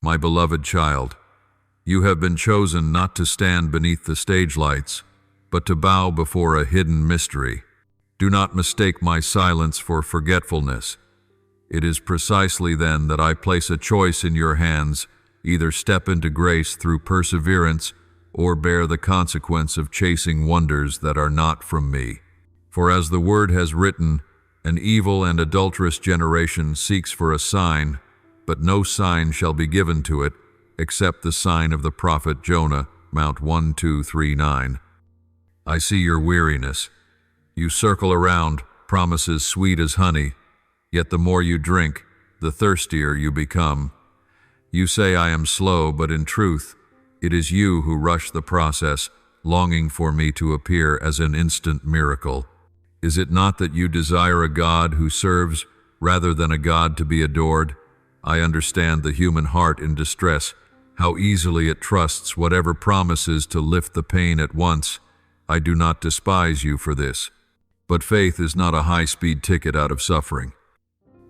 My beloved child, you have been chosen not to stand beneath the stage lights, but to bow before a hidden mystery. Do not mistake my silence for forgetfulness. It is precisely then that I place a choice in your hands: either step into grace through perseverance, or bear the consequence of chasing wonders that are not from me. For as the word has written, an evil and adulterous generation seeks for a sign, but no sign shall be given to it, except the sign of the prophet Jonah, Mount 1239. I see your weariness. You circle around promises sweet as honey, yet the more you drink, the thirstier you become. You say I am slow, but in truth, it is you who rush the process, longing for me to appear as an instant miracle. Is it not that you desire a God who serves rather than a God to be adored? I understand the human heart in distress, how easily it trusts whatever promises to lift the pain at once. I do not despise you for this. But faith is not a high-speed ticket out of suffering.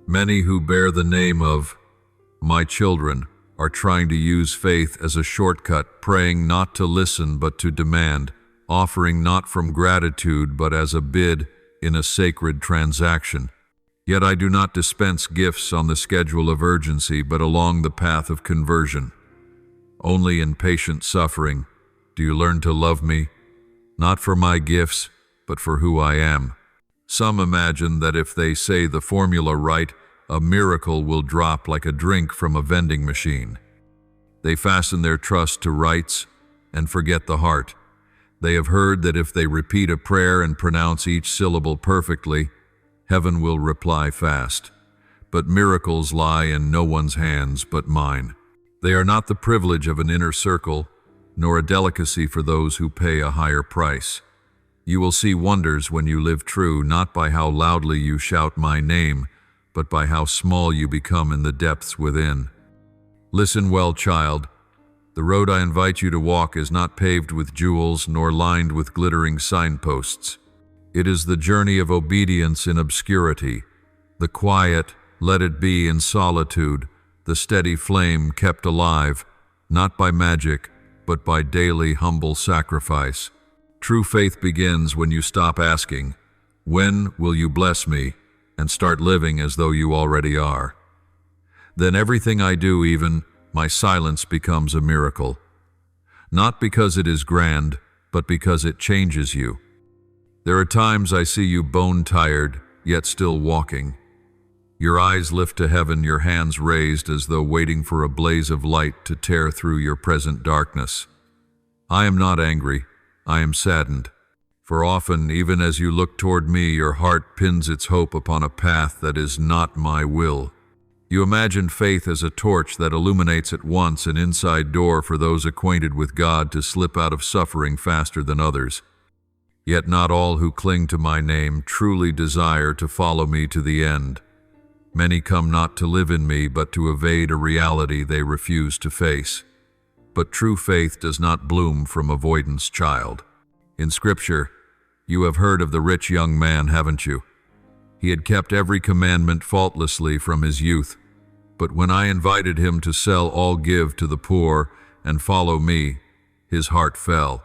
Many who bear the name of my children are trying to use faith as a shortcut, praying not to listen but to demand, offering not from gratitude but as a bid in a sacred transaction. Yet I do not dispense gifts on the schedule of urgency but along the path of conversion. Only in patient suffering do you learn to love me, not for my gifts, but for who I am. Some imagine that if they say the formula right, a miracle will drop like a drink from a vending machine. They fasten their trust to rites and forget the heart. They have heard that if they repeat a prayer and pronounce each syllable perfectly, heaven will reply fast. But miracles lie in no one's hands but mine. They are not the privilege of an inner circle, nor a delicacy for those who pay a higher price. You will see wonders when you live true, not by how loudly you shout my name, but by how small you become in the depths within. Listen well, child. The road I invite you to walk is not paved with jewels nor lined with glittering signposts. It is the journey of obedience in obscurity, the quiet, let it be in solitude, the steady flame kept alive, not by magic, but by daily humble sacrifice. True faith begins when you stop asking, "When will you bless me?" and start living as though you already are. Then everything I do, even my silence, becomes a miracle. Not because it is grand, but because it changes you. There are times I see you bone-tired, yet still walking. Your eyes lift to heaven, your hands raised as though waiting for a blaze of light to tear through your present darkness. I am not angry. I am saddened, for often, even as you look toward me, your heart pins its hope upon a path that is not my will. You imagine faith as a torch that illuminates at once an inside door for those acquainted with God to slip out of suffering faster than others. Yet not all who cling to my name truly desire to follow me to the end. Many come not to live in me, but to evade a reality they refuse to face. But true faith does not bloom from avoidance, child. In Scripture, you have heard of the rich young man, haven't you? He had kept every commandment faultlessly from his youth. But when I invited him to sell all, give to the poor, and follow me, his heart fell.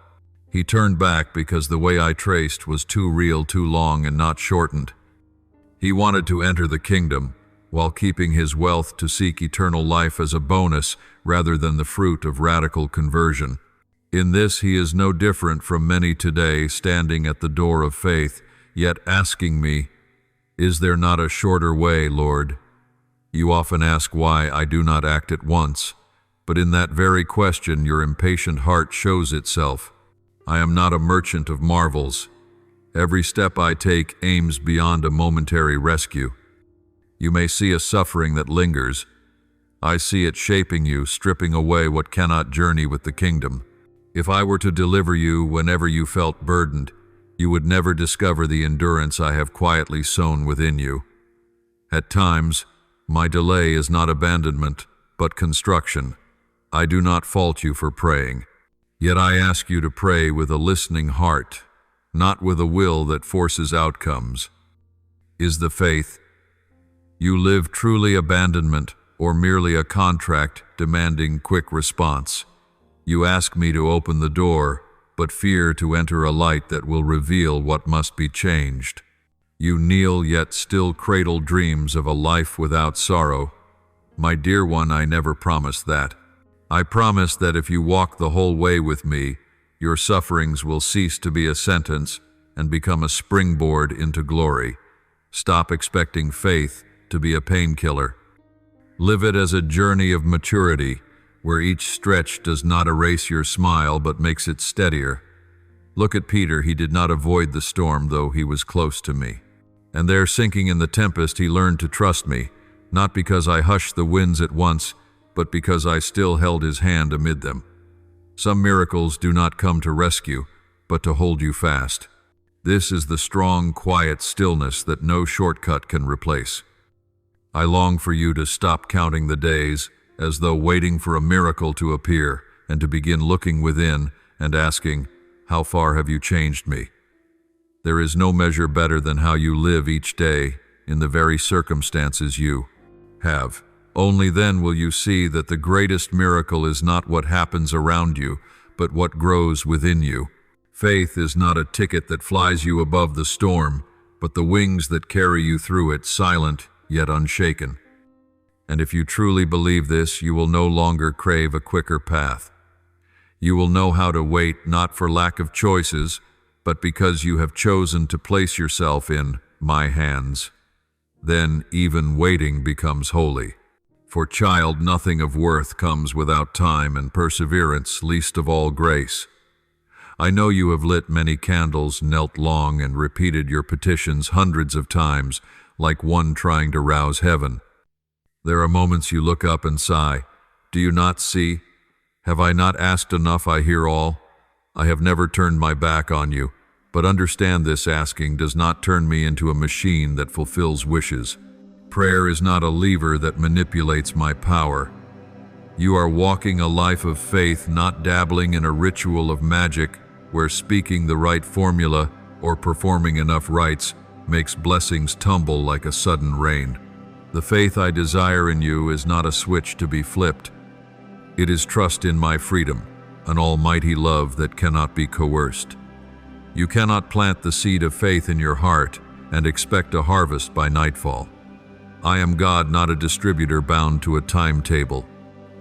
He turned back because the way I traced was too real, too long, and not shortened. He wanted to enter the kingdom, while keeping his wealth to seek eternal life as a bonus rather than the fruit of radical conversion. In this he is no different from many today standing at the door of faith, yet asking me, "Is there not a shorter way, Lord?" You often ask why I do not act at once, but in that very question your impatient heart shows itself. I am not a merchant of marvels. Every step I take aims beyond a momentary rescue. You may see a suffering that lingers. I see it shaping you, stripping away what cannot journey with the kingdom. If I were to deliver you whenever you felt burdened, you would never discover the endurance I have quietly sown within you. At times, my delay is not abandonment, but construction. I do not fault you for praying. Yet I ask you to pray with a listening heart, not with a will that forces outcomes. Is the faith you live truly abandonment, or merely a contract demanding quick response. You ask me to open the door, but fear to enter a light that will reveal what must be changed. You kneel yet still cradle dreams of a life without sorrow. My dear one, I never promised that. I promise that if you walk the whole way with me, your sufferings will cease to be a sentence and become a springboard into glory. Stop expecting faith to be a painkiller. Live it as a journey of maturity, where each stretch does not erase your smile but makes it steadier. Look at Peter, he did not avoid the storm, though he was close to me. And there, sinking in the tempest, he learned to trust me, not because I hushed the winds at once, but because I still held his hand amid them. Some miracles do not come to rescue, but to hold you fast. This is the strong, quiet stillness that no shortcut can replace. I long for you to stop counting the days, as though waiting for a miracle to appear, and to begin looking within and asking, how far have you changed me? There is no measure better than how you live each day in the very circumstances you have. Only then will you see that the greatest miracle is not what happens around you, but what grows within you. Faith is not a ticket that flies you above the storm, but the wings that carry you through it, silent yet unshaken. And if you truly believe this, you will no longer crave a quicker path. You will know how to wait, not for lack of choices, but because you have chosen to place yourself in my hands. Then even waiting becomes holy. For child, nothing of worth comes without time and perseverance, least of all grace. I know you have lit many candles, knelt long, and repeated your petitions hundreds of times, like one trying to rouse heaven. There are moments you look up and sigh. Do you not see? Have I not asked enough? I hear all. I have never turned my back on you, but understand this asking does not turn me into a machine that fulfills wishes. Prayer is not a lever that manipulates my power. You are walking a life of faith, not dabbling in a ritual of magic where speaking the right formula or performing enough rites makes blessings tumble like a sudden rain. The faith I desire in you is not a switch to be flipped. It is trust in my freedom, an almighty love that cannot be coerced. You cannot plant the seed of faith in your heart and expect a harvest by nightfall. I am God, not a distributor bound to a timetable.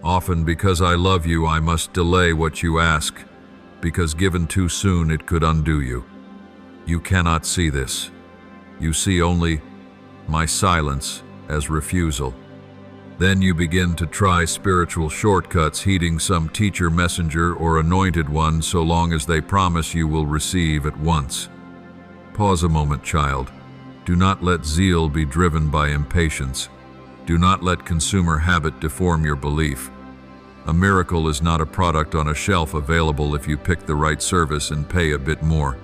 Often because I love you, I must delay what you ask, because given too soon it could undo you. You cannot see this. You see only my silence as refusal. Then you begin to try spiritual shortcuts, heeding some teacher, messenger, or anointed one, so long as they promise you will receive at once. Pause a moment, child. Do not let zeal be driven by impatience. Do not let consumer habit deform your belief. A miracle is not a product on a shelf available if you pick the right service and pay a bit more.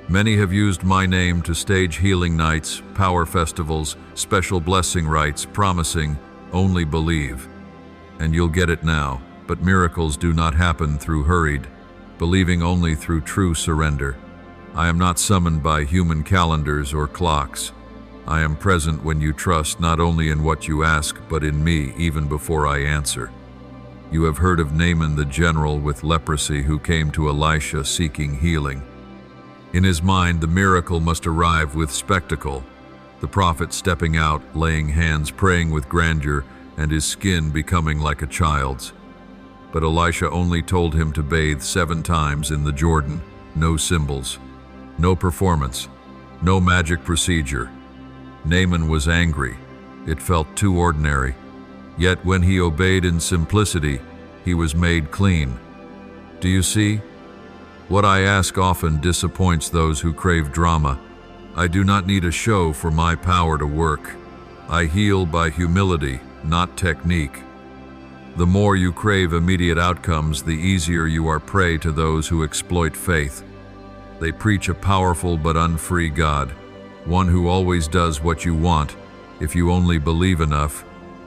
Many have used my name to stage healing nights, power festivals, special blessing rites, promising, only believe. And you'll get it now, but miracles do not happen through hurried, believing only through true surrender. I am not summoned by human calendars or clocks. I am present when you trust not only in what you ask, but in me even before I answer. You have heard of Naaman the general with leprosy who came to Elisha seeking healing. In his mind, the miracle must arrive with spectacle, the prophet stepping out, laying hands, praying with grandeur, and his skin becoming like a child's. But Elisha only told him to bathe 7 times in the Jordan. No symbols, no performance, no magic procedure. Naaman was angry. It felt too ordinary. Yet when he obeyed in simplicity, he was made clean. Do you see? What I ask often disappoints those who crave drama. I do not need a show for my power to work. I heal by humility, not technique. The more you crave immediate outcomes, the easier you are prey to those who exploit faith. They preach a powerful but unfree God, one who always does what you want, if you only believe enough,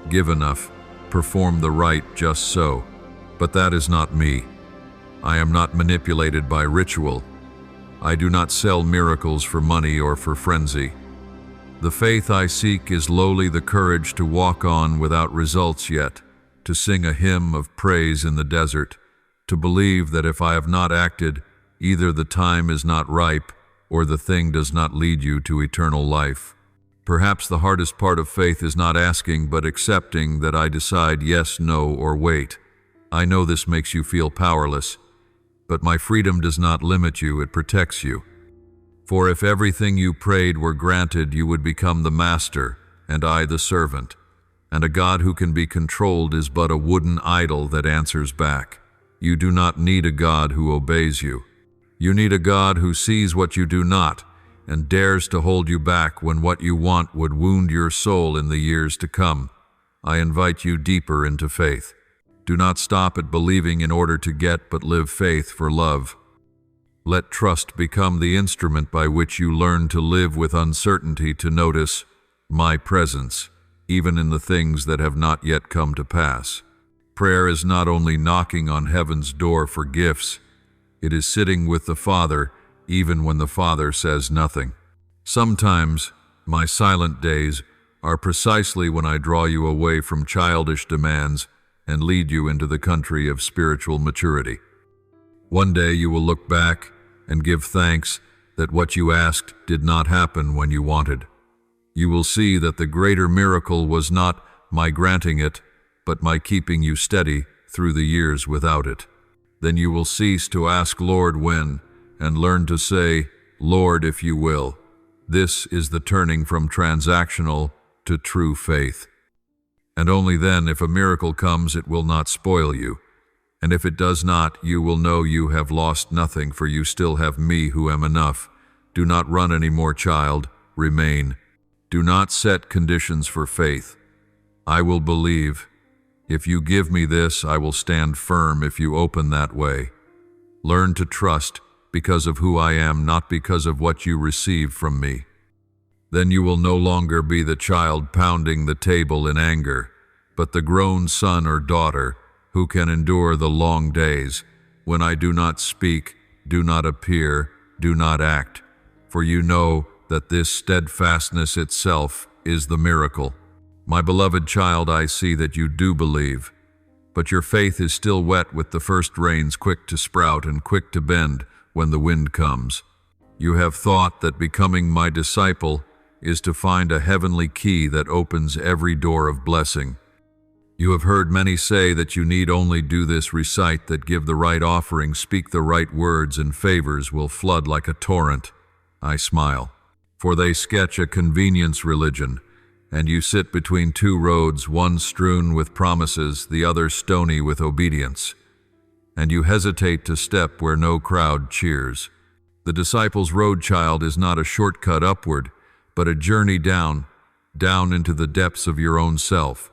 give enough, perform the rite just so. But that is not me. I am not manipulated by ritual. I do not sell miracles for money or for frenzy. The faith I seek is lowly the courage to walk on without results yet, to sing a hymn of praise in the desert, to believe that if I have not acted, either the time is not ripe or the thing does not lead you to eternal life. Perhaps the hardest part of faith is not asking but accepting that I decide yes, no, or wait. I know this makes you feel powerless, but my freedom does not limit you, it protects you. For if everything you prayed were granted, you would become the master, and I the servant. And a God who can be controlled is but a wooden idol that answers back. You do not need a God who obeys you. You need a God who sees what you do not, and dares to hold you back when what you want would wound your soul in the years to come. I invite you deeper into faith. Do not stop at believing in order to get, but live faith for love. Let trust become the instrument by which you learn to live with uncertainty, to notice my presence, even in the things that have not yet come to pass. Prayer is not only knocking on heaven's door for gifts, it is sitting with the Father even when the Father says nothing. Sometimes my silent days are precisely when I draw you away from childish demands and lead you into the country of spiritual maturity. One day you will look back and give thanks that what you asked did not happen when you wanted. You will see that the greater miracle was not my granting it, but my keeping you steady through the years without it. Then you will cease to ask Lord when, and learn to say, Lord, if you will. This is the turning from transactional to true faith. And only then, if a miracle comes, it will not spoil you. And if it does not, you will know you have lost nothing, for you still have me who am enough. Do not run any more, child. Remain. Do not set conditions for faith. I will believe. If you give me this, I will stand firm if you open that way. Learn to trust because of who I am, not because of what you receive from me. Then you will no longer be the child pounding the table in anger, but the grown son or daughter who can endure the long days, when I do not speak, do not appear, do not act. For you know that this steadfastness itself is the miracle. My beloved child, I see that you do believe, but your faith is still wet with the first rains, quick to sprout and quick to bend when the wind comes. You have thought that becoming my disciple is to find a heavenly key that opens every door of blessing. You have heard many say that you need only do this, recite that, give the right offering, speak the right words, and favors will flood like a torrent. I smile, for they sketch a convenience religion, and you sit between two roads, one strewn with promises, the other stony with obedience. And you hesitate to step where no crowd cheers. The disciple's road, child, is not a shortcut upward, but a journey down into the depths of your own self.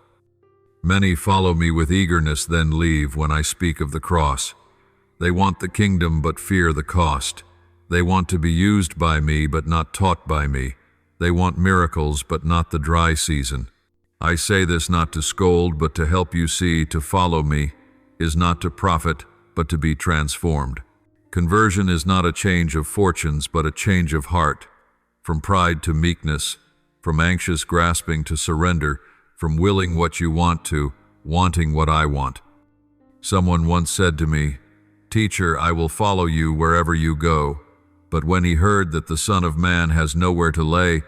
Many follow me with eagerness, then leave when I speak of the cross. They want the kingdom but fear the cost. They want to be used by me but not taught by me. They want miracles but not the dry season. I say this not to scold but to help you see to follow me is not to profit but to be transformed. Conversion is not a change of fortunes but a change of heart, from pride to meekness, from anxious grasping to surrender, from willing what you want to wanting what I want. Someone once said to me, "Teacher, I will follow you wherever you go." But when he heard that the Son of Man has nowhere to lay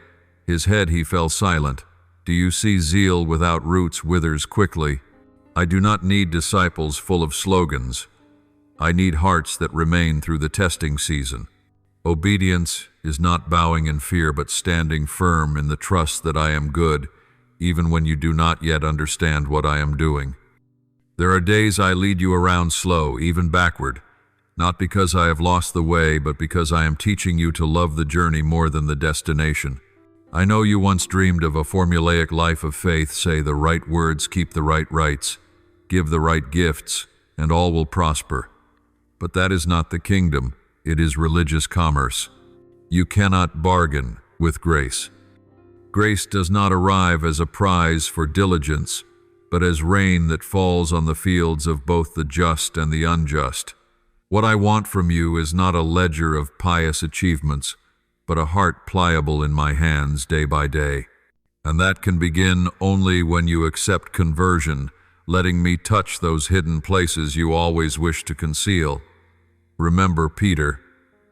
his head, he fell silent. Do you see zeal without roots withers quickly? I do not need disciples full of slogans. I need hearts that remain through the testing season. Obedience is not bowing in fear, but standing firm in the trust that I am good, even when you do not yet understand what I am doing. There are days I lead you around slow, even backward, not because I have lost the way, but because I am teaching you to love the journey more than the destination. I know you once dreamed of a formulaic life of faith, say the right words, keep the right rites, give the right gifts, and all will prosper. But that is not the kingdom, it is religious commerce. You cannot bargain with grace. Grace does not arrive as a prize for diligence, but as rain that falls on the fields of both the just and the unjust. What I want from you is not a ledger of pious achievements, but a heart pliable in my hands day by day. And that can begin only when you accept conversion, letting me touch those hidden places you always wish to conceal. Remember Peter.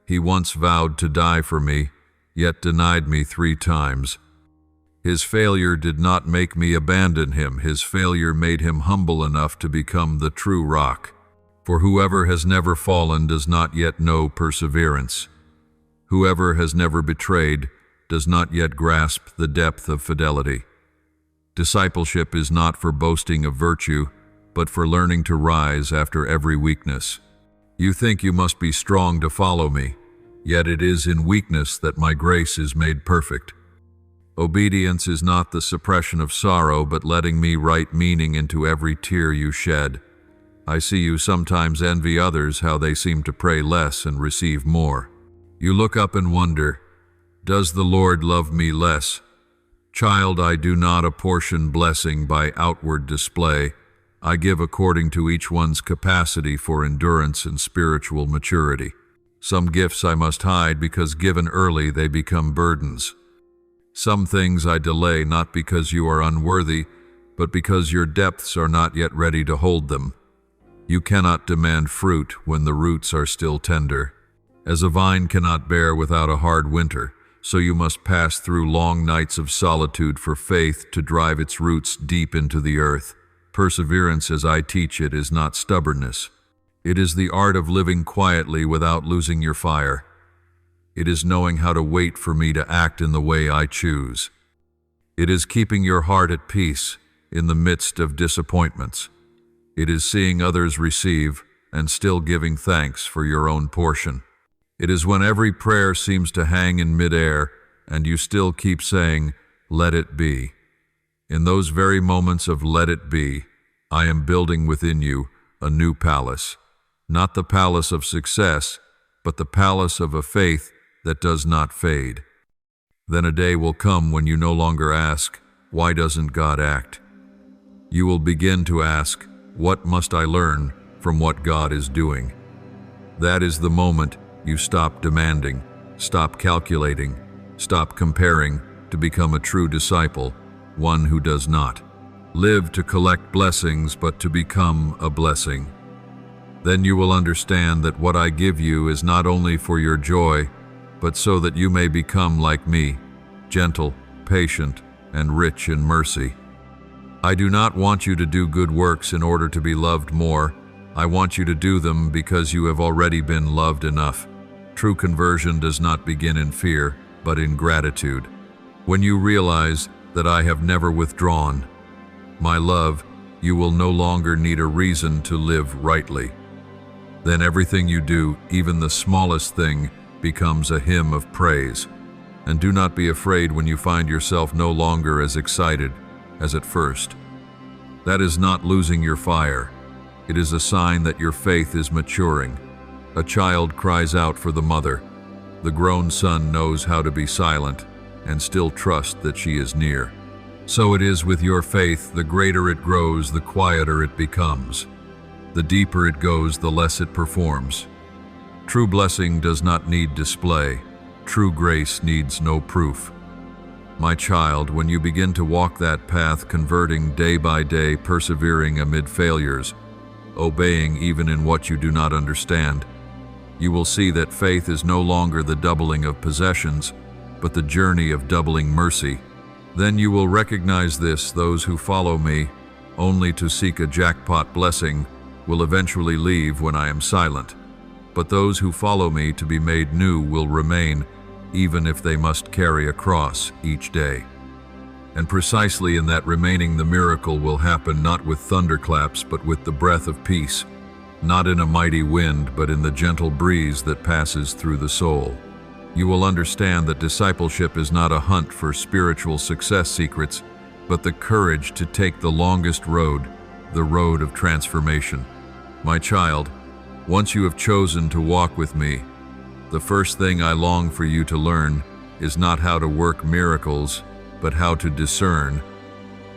He once vowed to die for me, yet denied me 3 times. His failure did not make me abandon him. His failure made him humble enough to become the true rock. For whoever has never fallen does not yet know perseverance. Whoever has never betrayed does not yet grasp the depth of fidelity. Discipleship is not for boasting of virtue, but for learning to rise after every weakness. You think you must be strong to follow me, yet it is in weakness that my grace is made perfect. Obedience is not the suppression of sorrow, but letting me write meaning into every tear you shed. I see you sometimes envy others how they seem to pray less and receive more. You look up and wonder, does the Lord love me less? Child, I do not apportion blessing by outward display. I give according to each one's capacity for endurance and spiritual maturity. Some gifts I must hide because given early they become burdens. Some things I delay not because you are unworthy, but because your depths are not yet ready to hold them. You cannot demand fruit when the roots are still tender. As a vine cannot bear without a hard winter, so you must pass through long nights of solitude for faith to drive its roots deep into the earth. Perseverance, as I teach it, is not stubbornness. It is the art of living quietly without losing your fire. It is knowing how to wait for me to act in the way I choose. It is keeping your heart at peace in the midst of disappointments. It is seeing others receive and still giving thanks for your own portion. It is when every prayer seems to hang in midair and you still keep saying, "Let it be." In those very moments of "let it be," I am building within you a new palace. Not the palace of success, but the palace of a faith that does not fade. Then a day will come when you no longer ask, "Why doesn't God act?" You will begin to ask, "What must I learn from what God is doing?" That is the moment you stop demanding, stop calculating, stop comparing to become a true disciple, one who does not live to collect blessings but to become a blessing. Then you will understand that what I give you is not only for your joy, but so that you may become like me, gentle, patient, and rich in mercy. I do not want you to do good works in order to be loved more. I want you to do them because you have already been loved enough. True conversion does not begin in fear, but in gratitude. When you realize that I have never withdrawn my love, you will no longer need a reason to live rightly. Then everything you do, even the smallest thing, becomes a hymn of praise. And do not be afraid when you find yourself no longer as excited as at first. That is not losing your fire. It is a sign that your faith is maturing. A child cries out for the mother. The grown son knows how to be silent and still trust that she is near. So it is with your faith. The greater it grows, the quieter it becomes. The deeper it goes, the less it performs. True blessing does not need display. True grace needs no proof. My child, when you begin to walk that path, converting day by day, persevering amid failures, obeying even in what you do not understand, you will see that faith is no longer the doubling of possessions, but the journey of doubling mercy. Then you will recognize this: those who follow me only to seek a jackpot blessing will eventually leave when I am silent. But those who follow me to be made new will remain, even if they must carry a cross each day. And precisely in that remaining, the miracle will happen, not with thunderclaps, but with the breath of peace, not in a mighty wind, but in the gentle breeze that passes through the soul. You will understand that discipleship is not a hunt for spiritual success secrets, but the courage to take the longest road, the road of transformation. My child, once you have chosen to walk with me, the first thing I long for you to learn is not how to work miracles, but how to discern.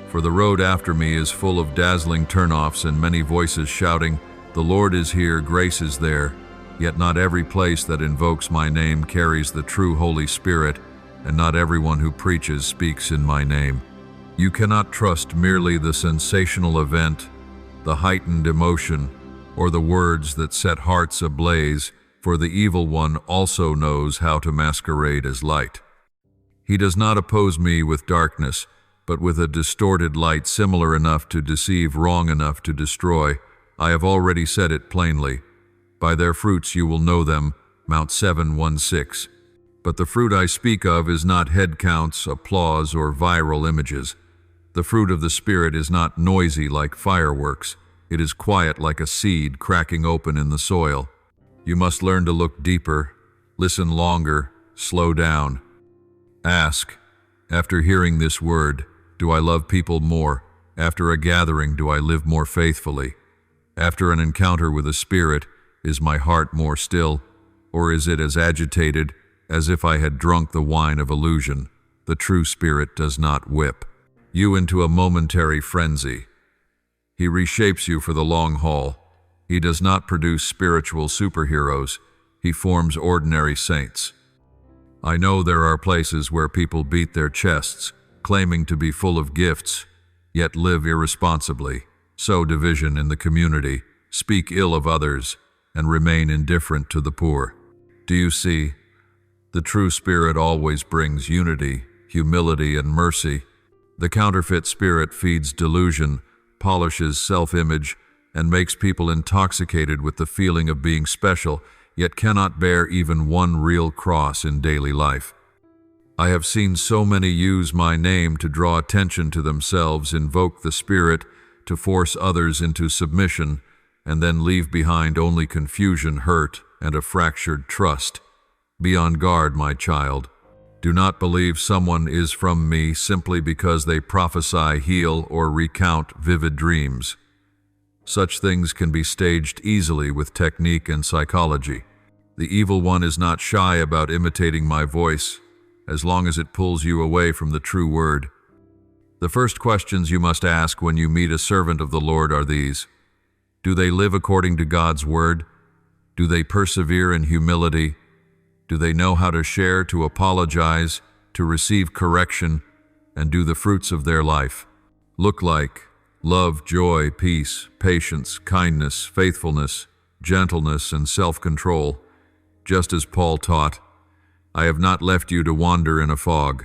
For the road after me is full of dazzling turnoffs and many voices shouting, "The Lord is here, grace is there." Yet not every place that invokes my name carries the true Holy Spirit, and not everyone who preaches speaks in my name. You cannot trust merely the sensational event, the heightened emotion, or the words that set hearts ablaze, for the evil one also knows how to masquerade as light. He does not oppose me with darkness, but with a distorted light similar enough to deceive, wrong enough to destroy. I have already said it plainly. By their fruits you will know them, Mount 7:1-6. But the fruit I speak of is not head counts, applause, or viral images. The fruit of the Spirit is not noisy like fireworks. It is quiet like a seed cracking open in the soil. You must learn to look deeper, listen longer, slow down. Ask, after hearing this word, do I love people more? After a gathering, do I live more faithfully? After an encounter with a spirit, is my heart more still, or is it as agitated as if I had drunk the wine of illusion? The true Spirit does not whip you into a momentary frenzy. He reshapes you for the long haul. He does not produce spiritual superheroes. He forms ordinary saints. I know there are places where people beat their chests, claiming to be full of gifts, yet live irresponsibly, sow division in the community, speak ill of others, and remain indifferent to the poor. Do you see? The true Spirit always brings unity, humility, and mercy. The counterfeit spirit feeds delusion, polishes self-image, and makes people intoxicated with the feeling of being special, yet cannot bear even one real cross in daily life. I have seen so many use my name to draw attention to themselves, invoke the Spirit to force others into submission, and then leave behind only confusion, hurt, and a fractured trust. Be on guard, my child. Do not believe someone is from me simply because they prophesy, heal, or recount vivid dreams. Such things can be staged easily with technique and psychology. The evil one is not shy about imitating my voice, as long as it pulls you away from the true word. The first questions you must ask when you meet a servant of the Lord are these. Do they live according to God's word? Do they persevere in humility? Do they know how to share, to apologize, to receive correction, and do the fruits of their life look like love, joy, peace, patience, kindness, faithfulness, gentleness, and self-control? Just as Paul taught, I have not left you to wander in a fog.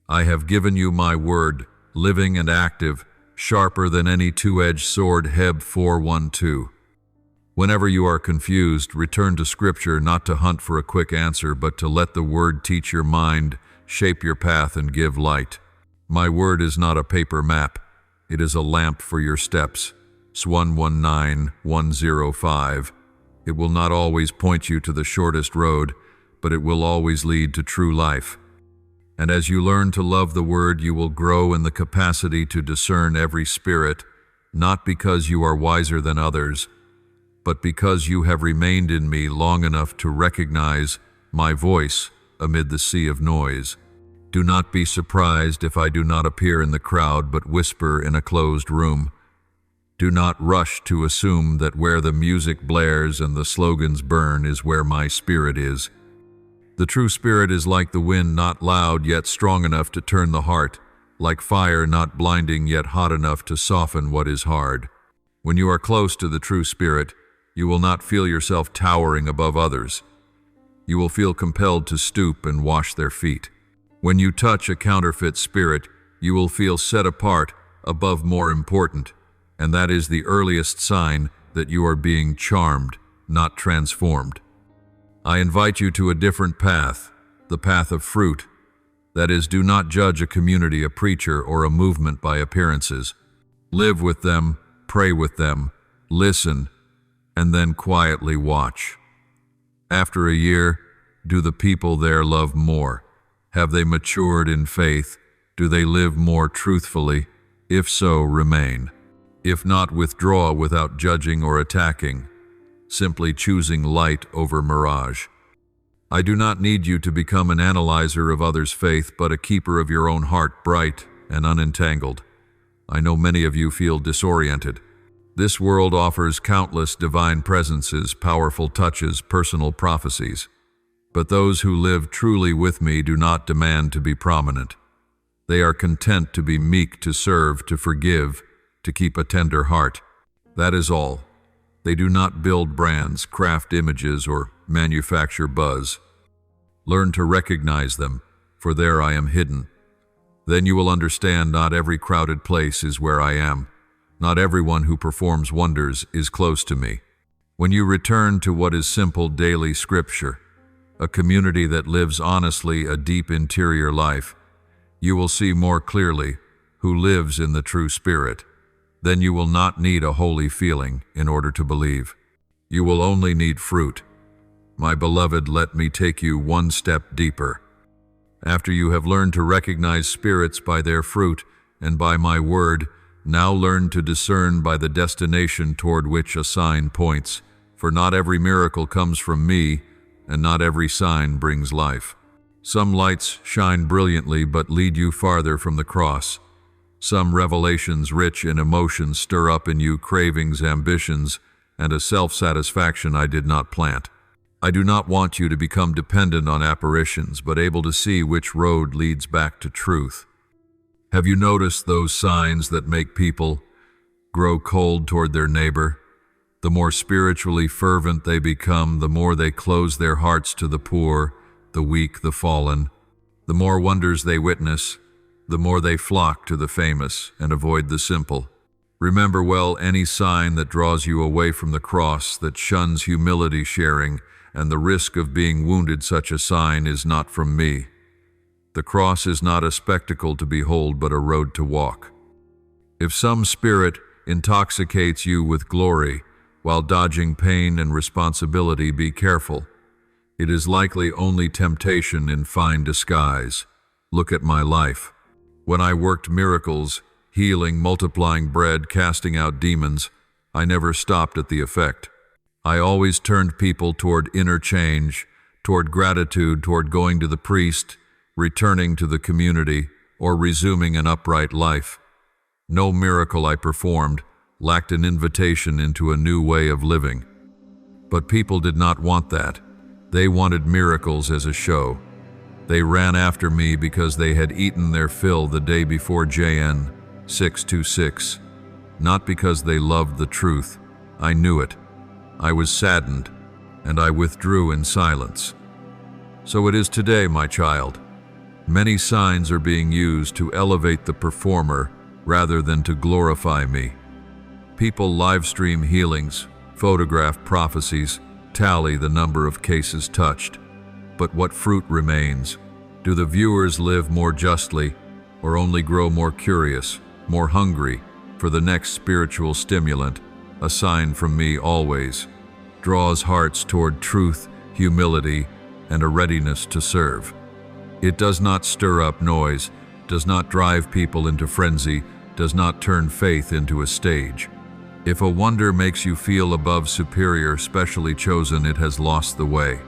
I have given you my word, living and active, sharper than any two-edged sword. Heb 4:1-2. Whenever you are confused, return to Scripture, not to hunt for a quick answer, but to let the Word teach your mind, shape your path, and give light. My word is not a paper map. It is a lamp for your steps. Psalm 119:105. It will not always point you to the shortest road, but it will always lead to true life. And as you learn to love the Word, you will grow in the capacity to discern every spirit, not because you are wiser than others, but because you have remained in me long enough to recognize my voice amid the sea of noise. Do not be surprised if I do not appear in the crowd but whisper in a closed room. Do not rush to assume that where the music blares and the slogans burn is where my Spirit is. The true Spirit is like the wind, not loud yet strong enough to turn the heart, like fire not blinding yet hot enough to soften what is hard. When you are close to the true Spirit, you will not feel yourself towering above others. You will feel compelled to stoop and wash their feet. When you touch a counterfeit spirit, you will feel set apart, above more important, and that is the earliest sign that you are being charmed, not transformed. I invite you to a different path, the path of fruit. That is, do not judge a community, a preacher, or a movement by appearances. Live with them, pray with them, listen, and then quietly watch. After a year, do the people there love more? Have they matured in faith? Do they live more truthfully? If so, remain. If not, withdraw without judging or attacking, simply choosing light over mirage. I do not need you to become an analyzer of others' faith, but a keeper of your own heart, bright and unentangled. I know many of you feel disoriented. This world offers countless divine presences, powerful touches, personal prophecies. But those who live truly with me do not demand to be prominent. They are content to be meek, to serve, to forgive, to keep a tender heart. That is all. They do not build brands, craft images, or manufacture buzz. Learn to recognize them, for there I am hidden. Then you will understand not every crowded place is where I am. Not everyone who performs wonders is close to me. When you return to what is simple daily scripture, a community that lives honestly a deep interior life, you will see more clearly who lives in the true spirit. Then you will not need a holy feeling in order to believe. You will only need fruit. My beloved, let me take you one step deeper. After you have learned to recognize spirits by their fruit and by my word, now learn to discern by the destination toward which a sign points, for not every miracle comes from me, and not every sign brings life. Some lights shine brilliantly but lead you farther from the cross. Some revelations rich in emotion stir up in you cravings, ambitions, and a self-satisfaction I did not plant. I do not want you to become dependent on apparitions, but able to see which road leads back to truth. Have you noticed those signs that make people grow cold toward their neighbor? The more spiritually fervent they become, the more they close their hearts to the poor, the weak, the fallen. The more wonders they witness, the more they flock to the famous and avoid the simple. Remember well any sign that draws you away from the cross, that shuns humility sharing, and the risk of being wounded. Such a sign is not from me. The cross is not a spectacle to behold, but a road to walk. If some spirit intoxicates you with glory, while dodging pain and responsibility, be careful. It is likely only temptation in fine disguise. Look at my life. When I worked miracles, healing, multiplying bread, casting out demons, I never stopped at the effect. I always turned people toward inner change, toward gratitude, toward going to the priest, returning to the community, or resuming an upright life. No miracle I performed lacked an invitation into a new way of living. But people did not want that. They wanted miracles as a show. They ran after me because they had eaten their fill the day before. JN 626. Not because they loved the truth. I knew it. I was saddened, and I withdrew in silence. So it is today, my child. Many signs are being used to elevate the performer rather than to glorify me. People live stream healings, photograph prophecies, tally the number of cases touched. But what fruit remains? Do the viewers live more justly, or only grow more curious, more hungry for the next spiritual stimulant? A sign from me always draws hearts toward truth, humility, and a readiness to serve. It does not stir up noise, does not drive people into frenzy, does not turn faith into a stage. If a wonder makes you feel above, superior, specially chosen, it has lost the way.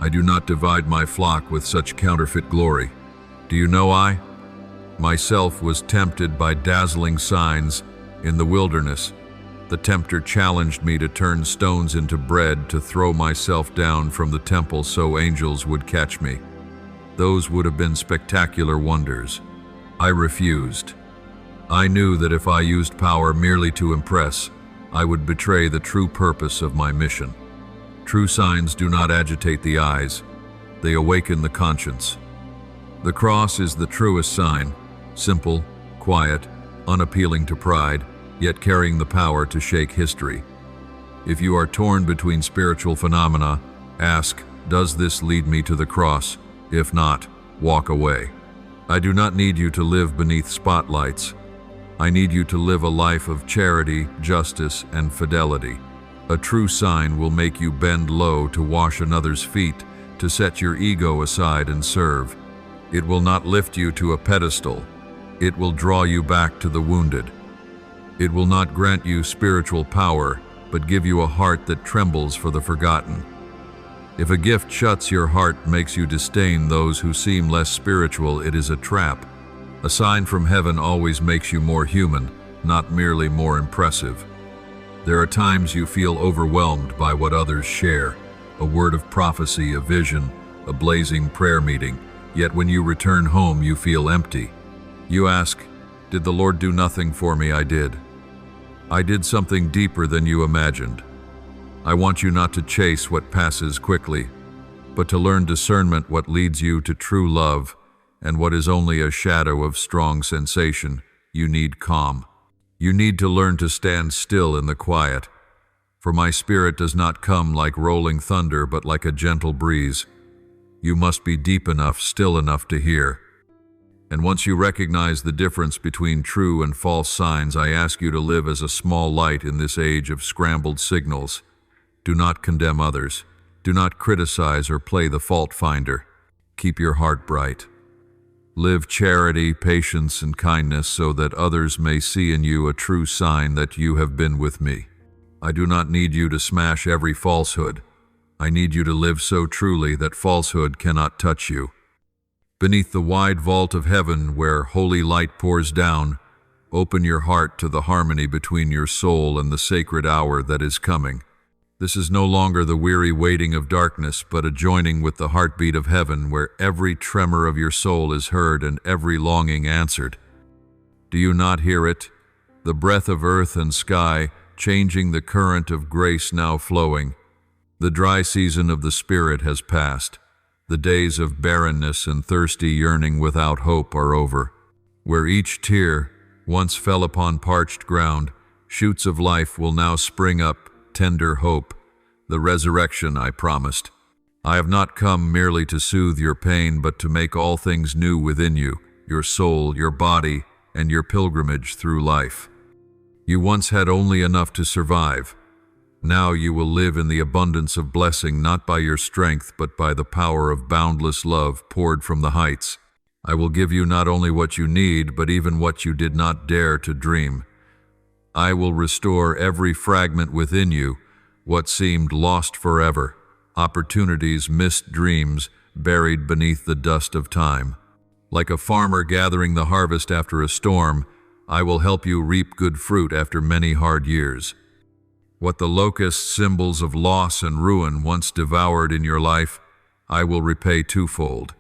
I do not divide my flock with such counterfeit glory. Do you know I, myself, was tempted by dazzling signs in the wilderness? The tempter challenged me to turn stones into bread, to throw myself down from the temple so angels would catch me. Those would have been spectacular wonders. I refused. I knew that if I used power merely to impress, I would betray the true purpose of my mission. True signs do not agitate the eyes, they awaken the conscience. The cross is the truest sign, simple, quiet, unappealing to pride, yet carrying the power to shake history. If you are torn between spiritual phenomena, ask, does this lead me to the cross? If not, walk away. I do not need you to live beneath spotlights. I need you to live a life of charity, justice, and fidelity. A true sign will make you bend low to wash another's feet, to set your ego aside and serve. It will not lift you to a pedestal. It will draw you back to the wounded. It will not grant you spiritual power, but give you a heart that trembles for the forgotten. If a gift shuts your heart, makes you disdain those who seem less spiritual, it is a trap. A sign from heaven always makes you more human, not merely more impressive. There are times you feel overwhelmed by what others share, a word of prophecy, a vision, a blazing prayer meeting, yet when you return home you feel empty. You ask, "Did the Lord do nothing for me?" I did. I did something deeper than you imagined. I want you not to chase what passes quickly, but to learn discernment, what leads you to true love, and what is only a shadow of strong sensation. You need calm. You need to learn to stand still in the quiet, for my spirit does not come like rolling thunder, but like a gentle breeze. You must be deep enough, still enough to hear. And once you recognize the difference between true and false signs, I ask you to live as a small light in this age of scrambled signals. Do not condemn others. Do not criticize or play the fault finder. Keep your heart bright. Live charity, patience, and kindness so that others may see in you a true sign that you have been with me. I do not need you to smash every falsehood. I need you to live so truly that falsehood cannot touch you. Beneath the wide vault of heaven where holy light pours down, open your heart to the harmony between your soul and the sacred hour that is coming. This is no longer the weary waiting of darkness, but a joining with the heartbeat of heaven where every tremor of your soul is heard and every longing answered. Do you not hear it? The breath of earth and sky, changing the current of grace now flowing. The dry season of the Spirit has passed. The days of barrenness and thirsty yearning without hope are over. Where each tear once fell upon parched ground, shoots of life will now spring up, tender hope, the resurrection I promised. I have not come merely to soothe your pain, but to make all things new within you, your soul, your body, and your pilgrimage through life. You once had only enough to survive. Now you will live in the abundance of blessing, not by your strength, but by the power of boundless love poured from the heights. I will give you not only what you need, but even what you did not dare to dream. I will restore every fragment within you, what seemed lost forever, opportunities, missed dreams, buried beneath the dust of time. Like a farmer gathering the harvest after a storm, I will help you reap good fruit after many hard years. What the locust, symbols of loss and ruin, once devoured in your life, I will repay twofold.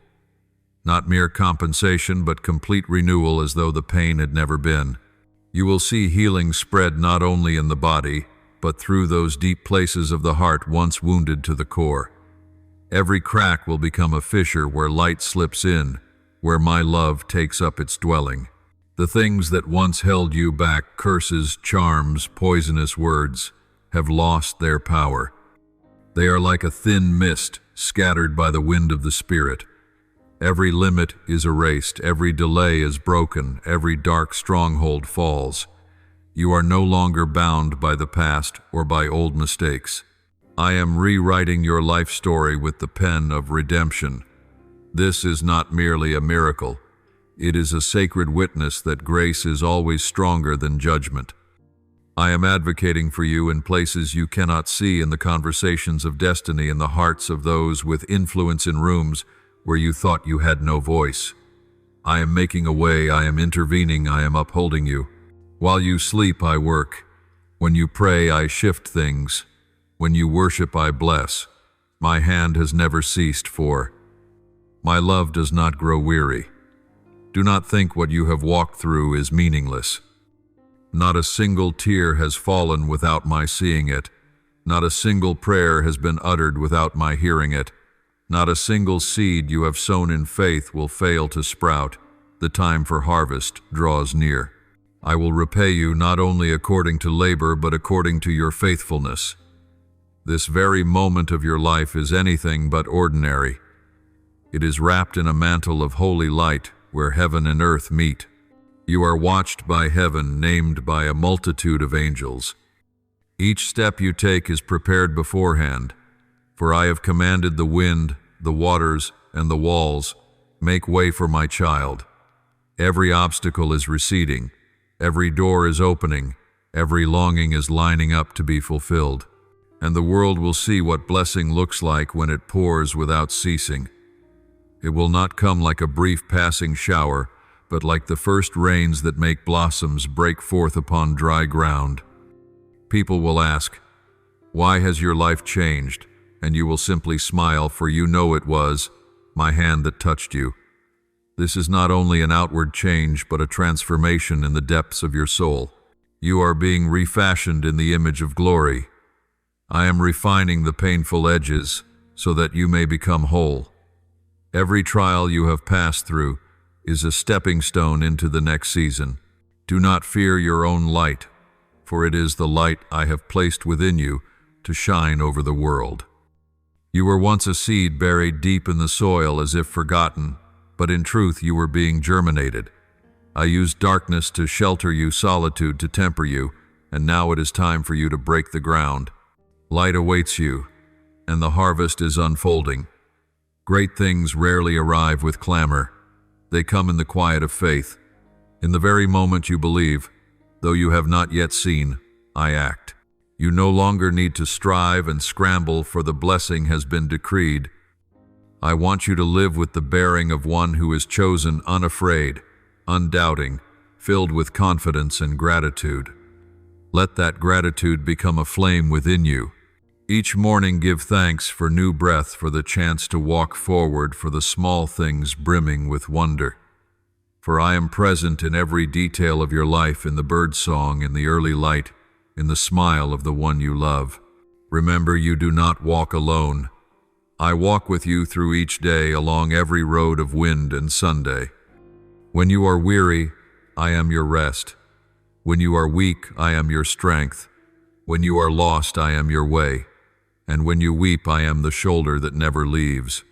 Not mere compensation, but complete renewal, as though the pain had never been. You will see healing spread not only in the body, but through those deep places of the heart once wounded to the core. Every crack will become a fissure where light slips in, where my love takes up its dwelling. The things that once held you back, curses, charms, poisonous words, have lost their power. They are like a thin mist scattered by the wind of the Spirit. Every limit is erased, every delay is broken, every dark stronghold falls. You are no longer bound by the past or by old mistakes. I am rewriting your life story with the pen of redemption. This is not merely a miracle. It is a sacred witness that grace is always stronger than judgment. I am advocating for you in places you cannot see, in the conversations of destiny, in the hearts of those with influence, in rooms where you thought you had no voice. I am making a way, I am intervening, I am upholding you. While you sleep, I work. When you pray, I shift things. When you worship, I bless. My hand has never ceased, for my love does not grow weary. Do not think what you have walked through is meaningless. Not a single tear has fallen without my seeing it. Not a single prayer has been uttered without my hearing it. Not a single seed you have sown in faith will fail to sprout. The time for harvest draws near. I will repay you not only according to labor, but according to your faithfulness. This very moment of your life is anything but ordinary. It is wrapped in a mantle of holy light where heaven and earth meet. You are watched by heaven, named by a multitude of angels. Each step you take is prepared beforehand, for I have commanded the wind, the waters, and the walls, make way for my child. Every obstacle is receding, every door is opening, every longing is lining up to be fulfilled. And the world will see what blessing looks like when it pours without ceasing. It will not come like a brief passing shower, but like the first rains that make blossoms break forth upon dry ground. People will ask, "Why has your life changed?" And you will simply smile, for you know it was my hand that touched you. This is not only an outward change, but a transformation in the depths of your soul. You are being refashioned in the image of glory. I am refining the painful edges so that you may become whole. Every trial you have passed through is a stepping stone into the next season. Do not fear your own light, for it is the light I have placed within you to shine over the world. You were once a seed buried deep in the soil as if forgotten, but in truth you were being germinated. I used darkness to shelter you, solitude to temper you, and now it is time for you to break the ground. Light awaits you, and the harvest is unfolding. Great things rarely arrive with clamor. They come in the quiet of faith. In the very moment you believe, though you have not yet seen, I act. You no longer need to strive and scramble, for the blessing has been decreed. I want you to live with the bearing of one who is chosen, unafraid, undoubting, filled with confidence and gratitude. Let that gratitude become a flame within you. Each morning give thanks for new breath, for the chance to walk forward, for the small things brimming with wonder. For I am present in every detail of your life, in the bird song, in the early light, in the smile of the one you love. Remember, you do not walk alone. I walk with you through each day, along every road of wind and Sunday. When you are weary, I am your rest. When you are weak, I am your strength. When you are lost, I am your way. And when you weep, I am the shoulder that never leaves.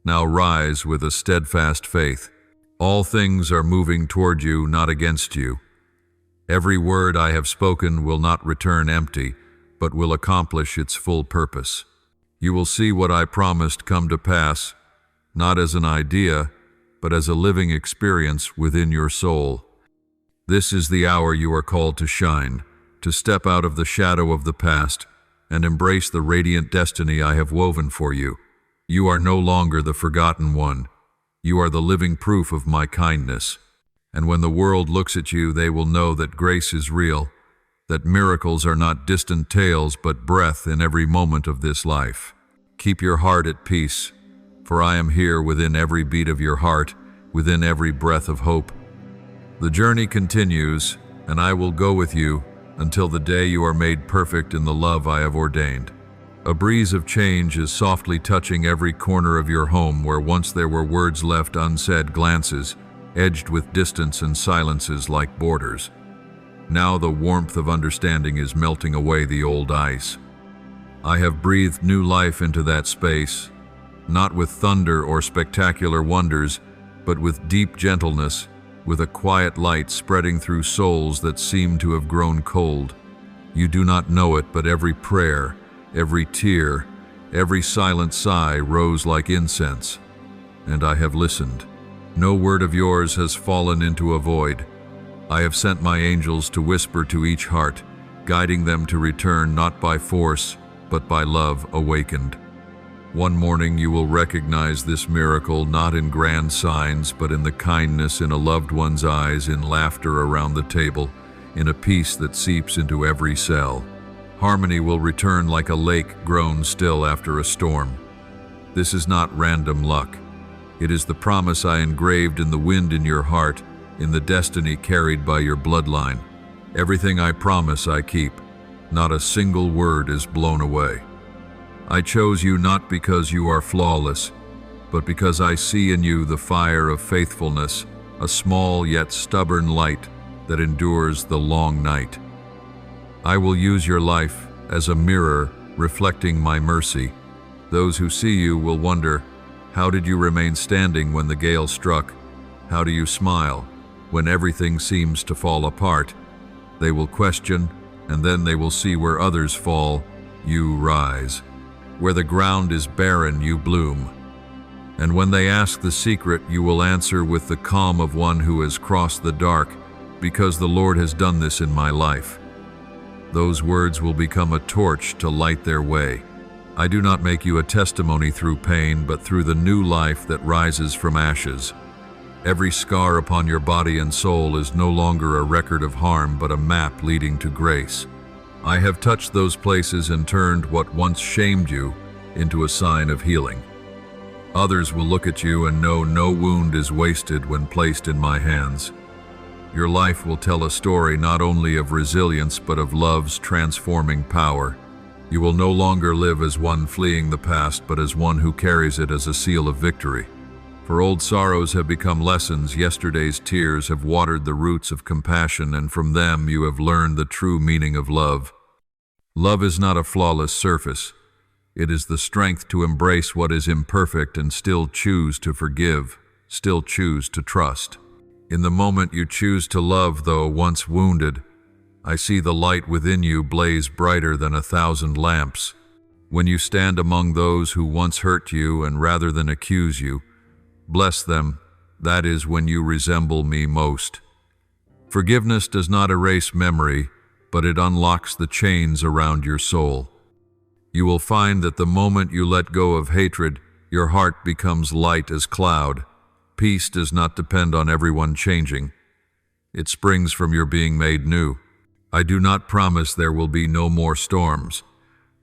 Now rise with a steadfast faith. All things are moving toward you, not against you. Every word I have spoken will not return empty, but will accomplish its full purpose. You will see what I promised come to pass, not as an idea, but as a living experience within your soul. This is the hour you are called to shine, to step out of the shadow of the past and embrace the radiant destiny I have woven for you. You are no longer the forgotten one. You are the living proof of my kindness. And when the world looks at you, they will know that grace is real, that miracles are not distant tales, but breath in every moment of this life. Keep your heart at peace, for I am here within every beat of your heart, within every breath of hope. The journey continues, and I will go with you until the day you are made perfect in the love I have ordained. A breeze of change is softly touching every corner of your home, where once there were words left unsaid, glances edged with distance and silences like borders. Now the warmth of understanding is melting away the old ice. I have breathed new life into that space, not with thunder or spectacular wonders, but with deep gentleness, with a quiet light spreading through souls that seem to have grown cold. You do not know it, but every prayer, every tear, every silent sigh rose like incense, and I have listened. No word of yours has fallen into a void. I have sent my angels to whisper to each heart, guiding them to return not by force, but by love awakened. One morning you will recognize this miracle, not in grand signs, but in the kindness in a loved one's eyes, in laughter around the table, in a peace that seeps into every cell. Harmony will return like a lake grown still after a storm. This is not random luck. It is the promise I engraved in the wind in your heart, in the destiny carried by your bloodline. Everything I promise I keep. Not a single word is blown away. I chose you not because you are flawless, but because I see in you the fire of faithfulness, a small yet stubborn light that endures the long night. I will use your life as a mirror reflecting my mercy. Those who see you will wonder, how did you remain standing when the gale struck? How do you smile when everything seems to fall apart? They will question, and then they will see where others fall, you rise. Where the ground is barren, you bloom. And when they ask the secret, you will answer with the calm of one who has crossed the dark, because the Lord has done this in my life. Those words will become a torch to light their way. I do not make you a testimony through pain, but through the new life that rises from ashes. Every scar upon your body and soul is no longer a record of harm, but a map leading to grace. I have touched those places and turned what once shamed you into a sign of healing. Others will look at you and know no wound is wasted when placed in my hands. Your life will tell a story not only of resilience but of love's transforming power. You will no longer live as one fleeing the past, but as one who carries it as a seal of victory. For old sorrows have become lessons, yesterday's tears have watered the roots of compassion, and from them you have learned the true meaning of love. Love is not a flawless surface. It is the strength to embrace what is imperfect and still choose to forgive, still choose to trust. In the moment you choose to love, though once wounded, I see the light within you blaze brighter than 1,000 lamps. When you stand among those who once hurt you, and rather than accuse you, bless them, that is when you resemble me most. Forgiveness does not erase memory, but it unlocks the chains around your soul. You will find that the moment you let go of hatred, your heart becomes light as cloud. Peace does not depend on everyone changing. It springs from your being made new. I do not promise there will be no more storms,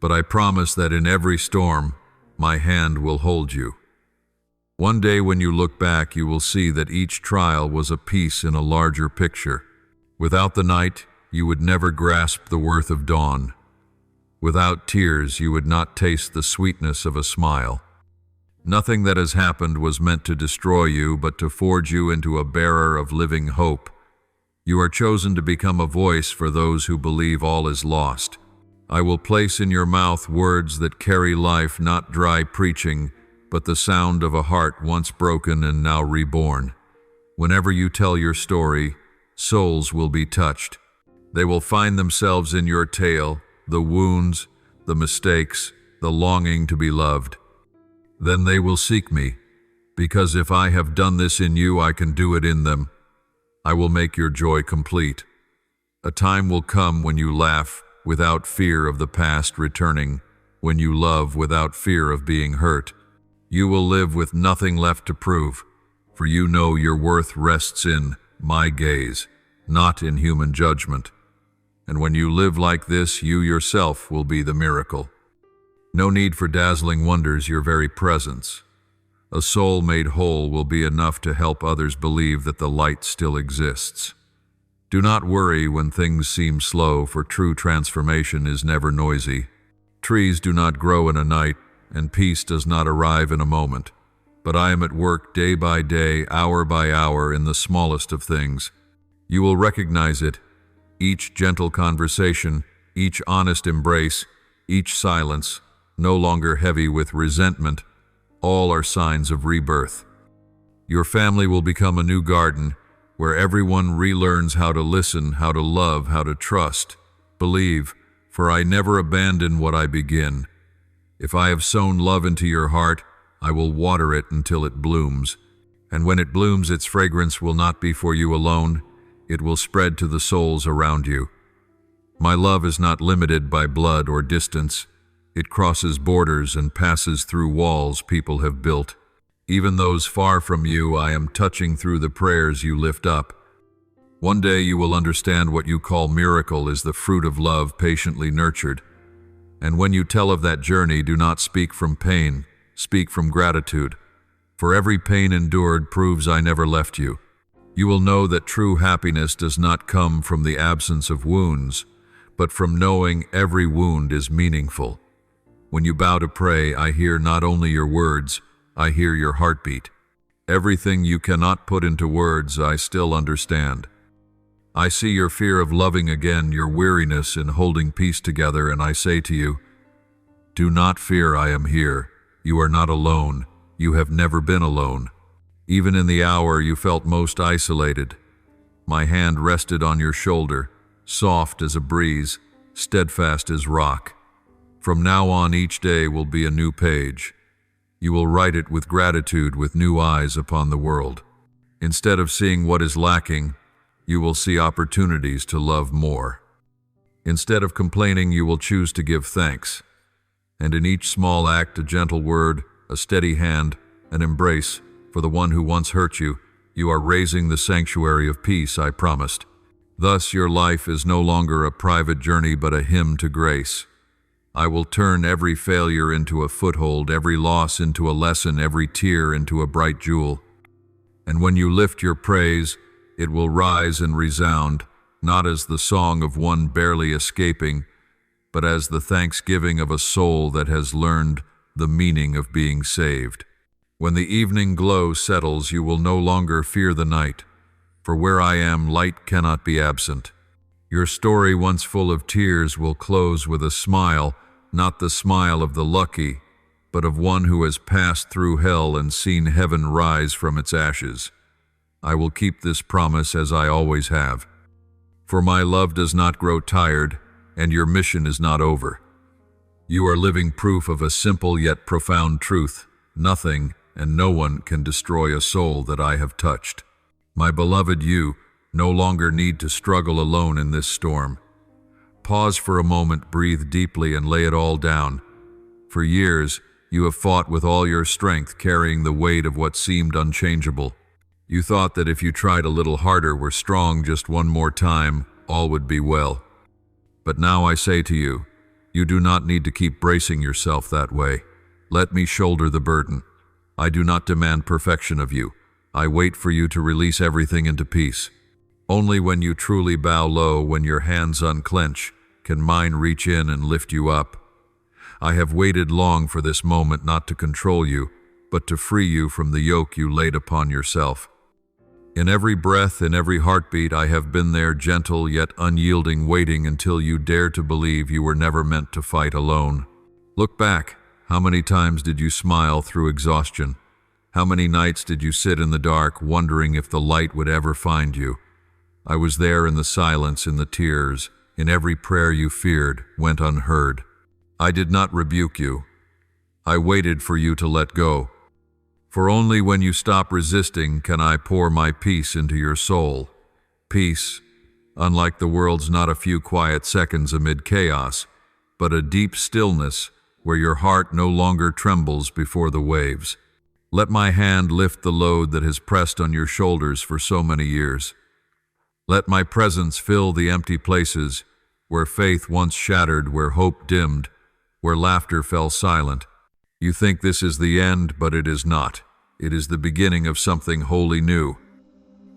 but I promise that in every storm, my hand will hold you. One day when you look back, you will see that each trial was a piece in a larger picture. Without the night, you would never grasp the worth of dawn. Without tears, you would not taste the sweetness of a smile. Nothing that has happened was meant to destroy you, but to forge you into a bearer of living hope. You are chosen to become a voice for those who believe all is lost. I will place in your mouth words that carry life, not dry preaching, but the sound of a heart once broken and now reborn. Whenever you tell your story, souls will be touched. They will find themselves in your tale, the wounds, the mistakes, the longing to be loved. Then they will seek me, because if I have done this in you, I can do it in them. I will make your joy complete. A time will come when you laugh without fear of the past returning, when you love without fear of being hurt. You will live with nothing left to prove, for you know your worth rests in my gaze, not in human judgment. And when you live like this, you yourself will be the miracle. No need for dazzling wonders, your very presence. A soul made whole will be enough to help others believe that the light still exists. Do not worry when things seem slow, for true transformation is never noisy. Trees do not grow in a night, and peace does not arrive in a moment. But I am at work day by day, hour by hour, in the smallest of things. You will recognize it. Each gentle conversation, each honest embrace, each silence, no longer heavy with resentment, all are signs of rebirth. Your family will become a new garden, where everyone relearns how to listen, how to love, how to trust. Believe, for I never abandon what I begin. If I have sown love into your heart, I will water it until it blooms. And when it blooms, its fragrance will not be for you alone. It will spread to the souls around you. My love is not limited by blood or distance. It crosses borders and passes through walls people have built. Even those far from you, I am touching through the prayers you lift up. One day you will understand what you call miracle is the fruit of love patiently nurtured. And when you tell of that journey, do not speak from pain, speak from gratitude. For every pain endured proves I never left you. You will know that true happiness does not come from the absence of wounds, but from knowing every wound is meaningful. When you bow to pray, I hear not only your words, I hear your heartbeat. Everything you cannot put into words, I still understand. I see your fear of loving again, your weariness in holding peace together, and I say to you, do not fear, I am here. You are not alone. You have never been alone. Even in the hour you felt most isolated, my hand rested on your shoulder, soft as a breeze, steadfast as rock. From now on, each day will be a new page. You will write it with gratitude, with new eyes upon the world. Instead of seeing what is lacking, you will see opportunities to love more. Instead of complaining, you will choose to give thanks. And in each small act, a gentle word, a steady hand, an embrace, for the one who once hurt you, you are raising the sanctuary of peace I promised. Thus your life is no longer a private journey but a hymn to grace. I will turn every failure into a foothold, every loss into a lesson, every tear into a bright jewel. And when you lift your praise, it will rise and resound, not as the song of one barely escaping, but as the thanksgiving of a soul that has learned the meaning of being saved. When the evening glow settles, you will no longer fear the night, for where I am, light cannot be absent. Your story, once full of tears, will close with a smile, not the smile of the lucky, but of one who has passed through hell and seen heaven rise from its ashes. I will keep this promise as I always have. For my love does not grow tired, and your mission is not over. You are living proof of a simple yet profound truth. Nothing and no one can destroy a soul that I have touched. My beloved, you no longer need to struggle alone in this storm. Pause for a moment, breathe deeply, and lay it all down. For years, you have fought with all your strength, carrying the weight of what seemed unchangeable. You thought that if you tried a little harder, were strong just one more time, all would be well. But now I say to you, you do not need to keep bracing yourself that way. Let me shoulder the burden. I do not demand perfection of you. I wait for you to release everything into peace. Only when you truly bow low, when your hands unclench, can mine reach in and lift you up. I have waited long for this moment, not to control you, but to free you from the yoke you laid upon yourself. In every breath, in every heartbeat, I have been there, gentle yet unyielding, waiting until you dare to believe you were never meant to fight alone. Look back. How many times did you smile through exhaustion? How many nights did you sit in the dark, wondering if the light would ever find you? I was there in the silence, in the tears, in every prayer you feared went unheard. I did not rebuke you. I waited for you to let go. For only when you stop resisting can I pour my peace into your soul. Peace, unlike the world's not a few quiet seconds amid chaos, but a deep stillness where your heart no longer trembles before the waves. Let my hand lift the load that has pressed on your shoulders for so many years. Let my presence fill the empty places where faith once shattered, where hope dimmed, where laughter fell silent. You think this is the end, but it is not. It is the beginning of something wholly new.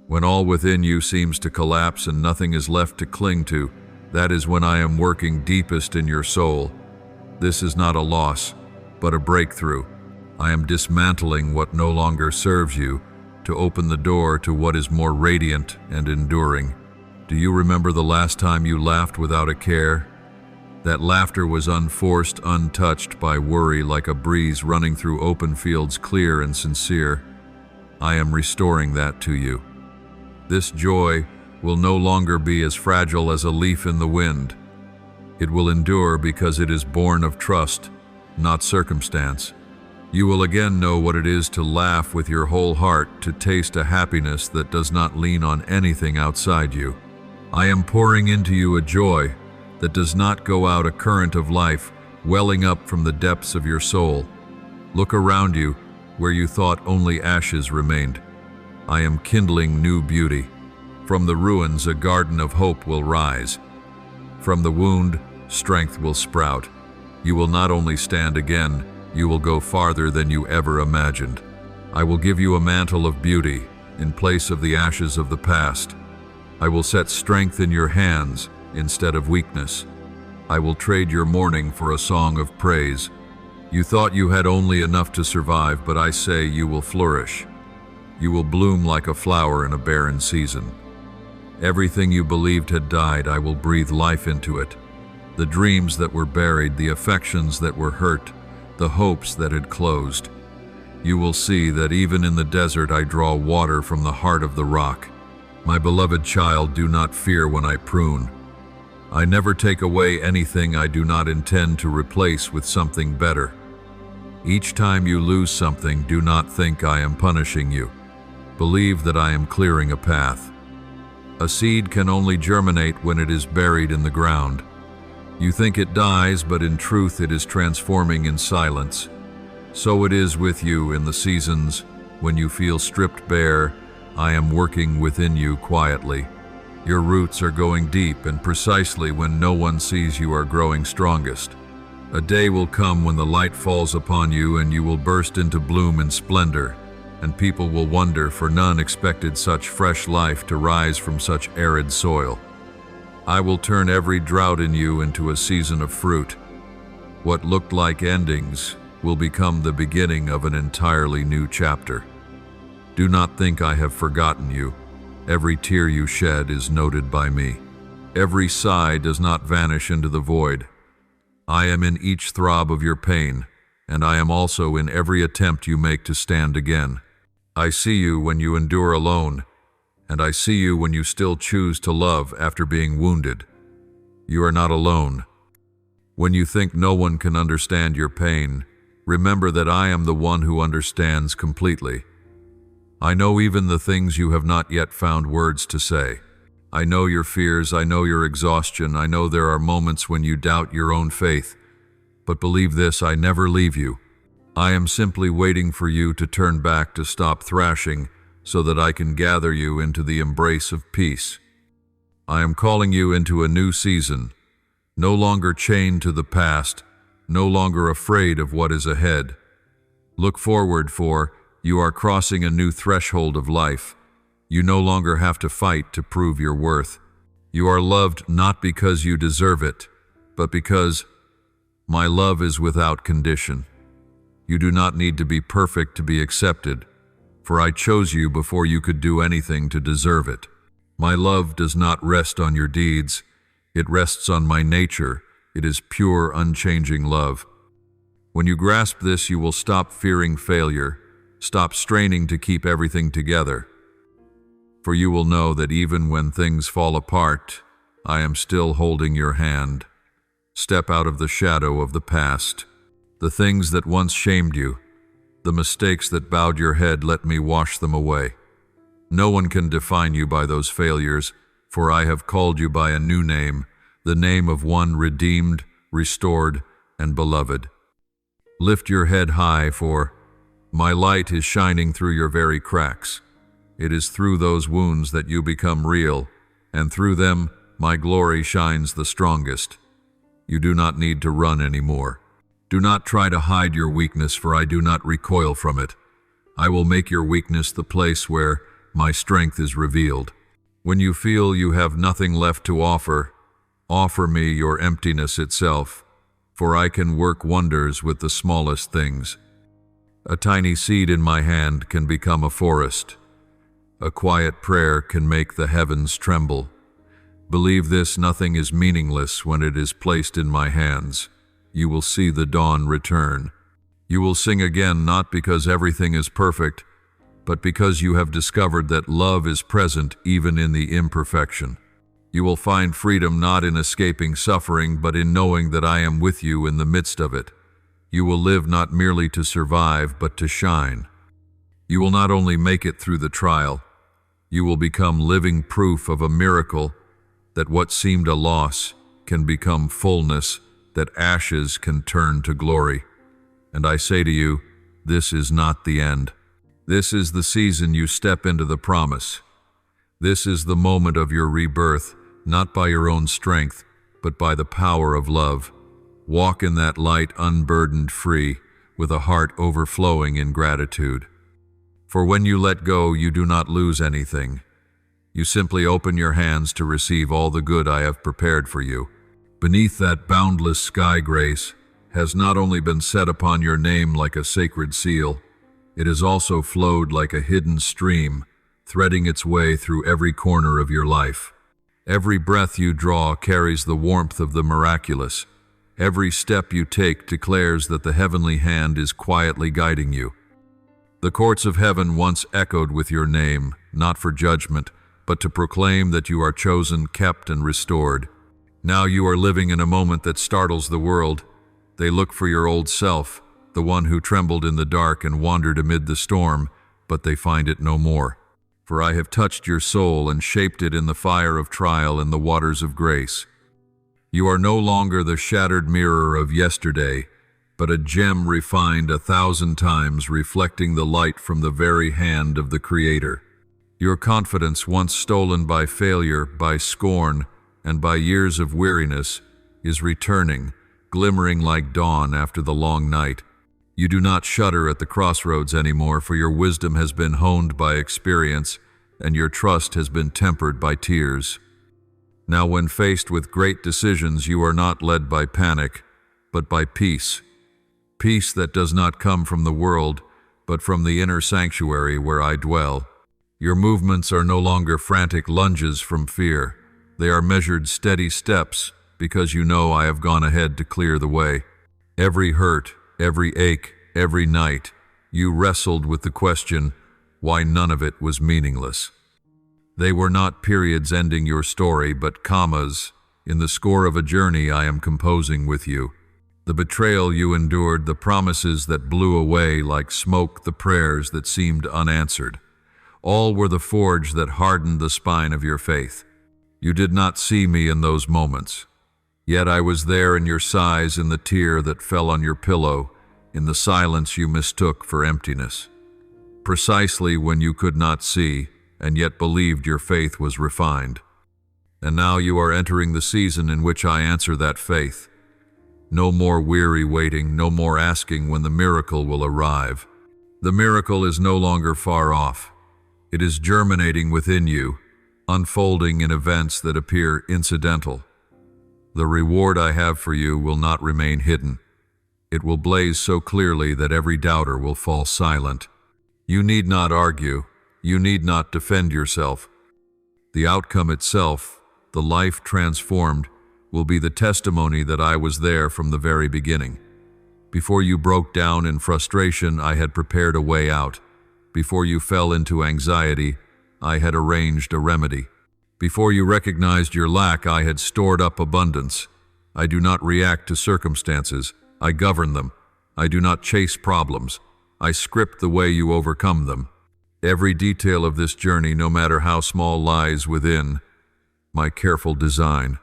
When all within you seems to collapse and nothing is left to cling to, that is when I am working deepest in your soul. This is not a loss, but a breakthrough. I am dismantling what no longer serves you to open the door to what is more radiant and enduring. Do you remember the last time you laughed without a care? That laughter was unforced, untouched by worry, like a breeze running through open fields, clear and sincere. I am restoring that to you. This joy will no longer be as fragile as a leaf in the wind. It will endure because it is born of trust, not circumstance. You will again know what it is to laugh with your whole heart, to taste a happiness that does not lean on anything outside you. I am pouring into you a joy that does not go out, a current of life welling up from the depths of your soul. Look around you where you thought only ashes remained. I am kindling new beauty. From the ruins, a garden of hope will rise. From the wound, strength will sprout. You will not only stand again, you will go farther than you ever imagined. I will give you a mantle of beauty in place of the ashes of the past. I will set strength in your hands instead of weakness. I will trade your mourning for a song of praise. You thought you had only enough to survive, but I say you will flourish. You will bloom like a flower in a barren season. Everything you believed had died, I will breathe life into it. The dreams that were buried, the affections that were hurt, the hopes that had closed. You will see that even in the desert I draw water from the heart of the rock. My beloved child, do not fear when I prune. I never take away anything I do not intend to replace with something better. Each time you lose something, do not think I am punishing you. Believe that I am clearing a path. A seed can only germinate when it is buried in the ground. You think it dies, but in truth it is transforming in silence. So it is with you in the seasons when you feel stripped bare. I am working within you quietly. Your roots are going deep, and precisely when no one sees you are growing strongest. A day will come when the light falls upon you and you will burst into bloom and splendor, and people will wonder, for none expected such fresh life to rise from such arid soil. I will turn every drought in you into a season of fruit. What looked like endings will become the beginning of an entirely new chapter. Do not think I have forgotten you. Every tear you shed is noted by me. Every sigh does not vanish into the void. I am in each throb of your pain, and I am also in every attempt you make to stand again. I see you when you endure alone, and I see you when you still choose to love after being wounded. You are not alone. When you think no one can understand your pain, remember that I am the one who understands completely. I know even the things you have not yet found words to say. I know your fears, I know your exhaustion, I know there are moments when you doubt your own faith. But believe this, I never leave you. I am simply waiting for you to turn back to stop thrashing so that I can gather you into the embrace of peace. I am calling you into a new season, no longer chained to the past, no longer afraid of what is ahead. Look forward, for you are crossing a new threshold of life. You no longer have to fight to prove your worth. You are loved not because you deserve it, but because my love is without condition. You do not need to be perfect to be accepted, for I chose you before you could do anything to deserve it. My love does not rest on your deeds. It rests on my nature. It is pure, unchanging love. When you grasp this, you will stop fearing failure, stop straining to keep everything together. For you will know that even when things fall apart, I am still holding your hand. Step out of the shadow of the past. The things that once shamed you, the mistakes that bowed your head, let me wash them away. No one can define you by those failures, for I have called you by a new name, the name of one redeemed, restored, and beloved. Lift your head high, for my light is shining through your very cracks. It is through those wounds that you become real, and through them my glory shines the strongest. You do not need to run anymore. Do not try to hide your weakness, for I do not recoil from it. I will make your weakness the place where my strength is revealed. When you feel you have nothing left to offer, offer me your emptiness itself, for I can work wonders with the smallest things. A tiny seed in my hand can become a forest. A quiet prayer can make the heavens tremble. Believe this, nothing is meaningless when it is placed in my hands. You will see the dawn return. You will sing again, not because everything is perfect, but because you have discovered that love is present even in the imperfection. You will find freedom not in escaping suffering, but in knowing that I am with you in the midst of it. You will live not merely to survive, but to shine. You will not only make it through the trial, you will become living proof of a miracle, that what seemed a loss can become fullness, that ashes can turn to glory. And I say to you, this is not the end. This is the season you step into the promise. This is the moment of your rebirth, not by your own strength, but by the power of love. Walk in that light unburdened, free, with a heart overflowing in gratitude. For when you let go, you do not lose anything. You simply open your hands to receive all the good I have prepared for you. Beneath that boundless sky, grace has not only been set upon your name like a sacred seal, it has also flowed like a hidden stream, threading its way through every corner of your life. Every breath you draw carries the warmth of the miraculous. Every step you take declares that the heavenly hand is quietly guiding you. The courts of heaven once echoed with your name, not for judgment, but to proclaim that you are chosen, kept, and restored. Now you are living in a moment that startles the world. They look for your old self, the one who trembled in the dark and wandered amid the storm, but they find it no more. For I have touched your soul and shaped it in the fire of trial and the waters of grace. You are no longer the shattered mirror of yesterday, but a gem refined 1,000 times, reflecting the light from the very hand of the Creator. Your confidence, once stolen by failure, by scorn, and by years of weariness, is returning, glimmering like dawn after the long night. You do not shudder at the crossroads anymore, for your wisdom has been honed by experience, and your trust has been tempered by tears. Now, when faced with great decisions, you are not led by panic, but by peace. Peace that does not come from the world, but from the inner sanctuary where I dwell. Your movements are no longer frantic lunges from fear. They are measured, steady steps, because you know I have gone ahead to clear the way. Every hurt, every ache, every night, you wrestled with the question why none of it was meaningless. They were not periods ending your story, but commas in the score of a journey I am composing with you. The betrayal you endured, the promises that blew away like smoke, the prayers that seemed unanswered. All were the forge that hardened the spine of your faith. You did not see me in those moments. Yet I was there in your sighs, in the tear that fell on your pillow, in the silence you mistook for emptiness. Precisely when you could not see, and yet believed your faith was refined. And now you are entering the season in which I answer that faith. No more weary waiting, no more asking when the miracle will arrive. The miracle is no longer far off. It is germinating within you, unfolding in events that appear incidental. The reward I have for you will not remain hidden. It will blaze so clearly that every doubter will fall silent. You need not argue. You need not defend yourself. The outcome itself, the life transformed, will be the testimony that I was there from the very beginning. Before you broke down in frustration, I had prepared a way out. Before you fell into anxiety, I had arranged a remedy. Before you recognized your lack, I had stored up abundance. I do not react to circumstances. I govern them. I do not chase problems. I script the way you overcome them. Every detail of this journey, no matter how small, lies within my careful design.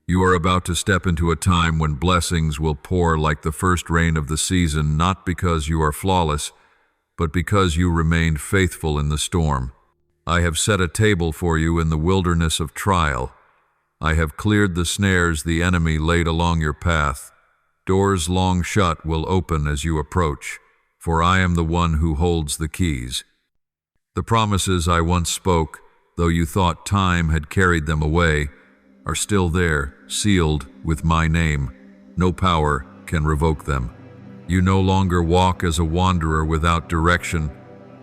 You are about to step into a time when blessings will pour like the first rain of the season, not because you are flawless, but because you remained faithful in the storm. I have set a table for you in the wilderness of trial. I have cleared the snares the enemy laid along your path. Doors long shut will open as you approach, for I am the one who holds the keys. The promises I once spoke, though you thought time had carried them away, are still there, sealed with my name. No power can revoke them. You no longer walk as a wanderer without direction,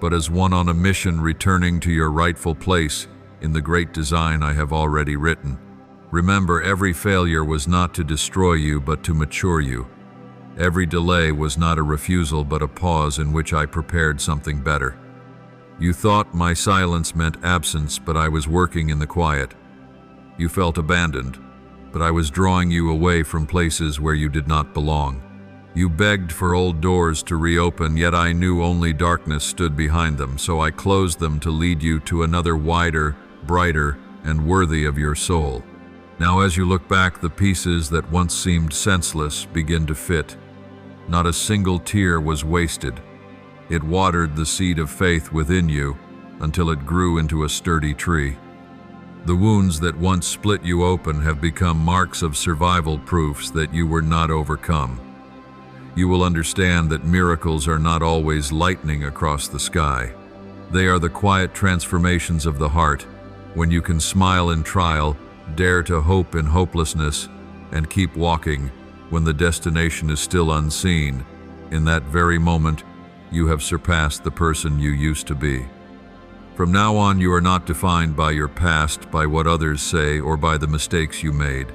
but as one on a mission returning to your rightful place in the great design I have already written. Remember, every failure was not to destroy you, but to mature you. Every delay was not a refusal, but a pause in which I prepared something better. You thought my silence meant absence, but I was working in the quiet. You felt abandoned, but I was drawing you away from places where you did not belong. You begged for old doors to reopen, yet I knew only darkness stood behind them, so I closed them to lead you to another wider, brighter, and worthy of your soul. Now as you look back, the pieces that once seemed senseless begin to fit. Not a single tear was wasted. It watered the seed of faith within you until it grew into a sturdy tree. The wounds that once split you open have become marks of survival, proofs that you were not overcome. You will understand that miracles are not always lightning across the sky. They are the quiet transformations of the heart, when you can smile in trial, dare to hope in hopelessness, and keep walking when the destination is still unseen. In that very moment, you have surpassed the person you used to be. From now on, you are not defined by your past, by what others say, or by the mistakes you made.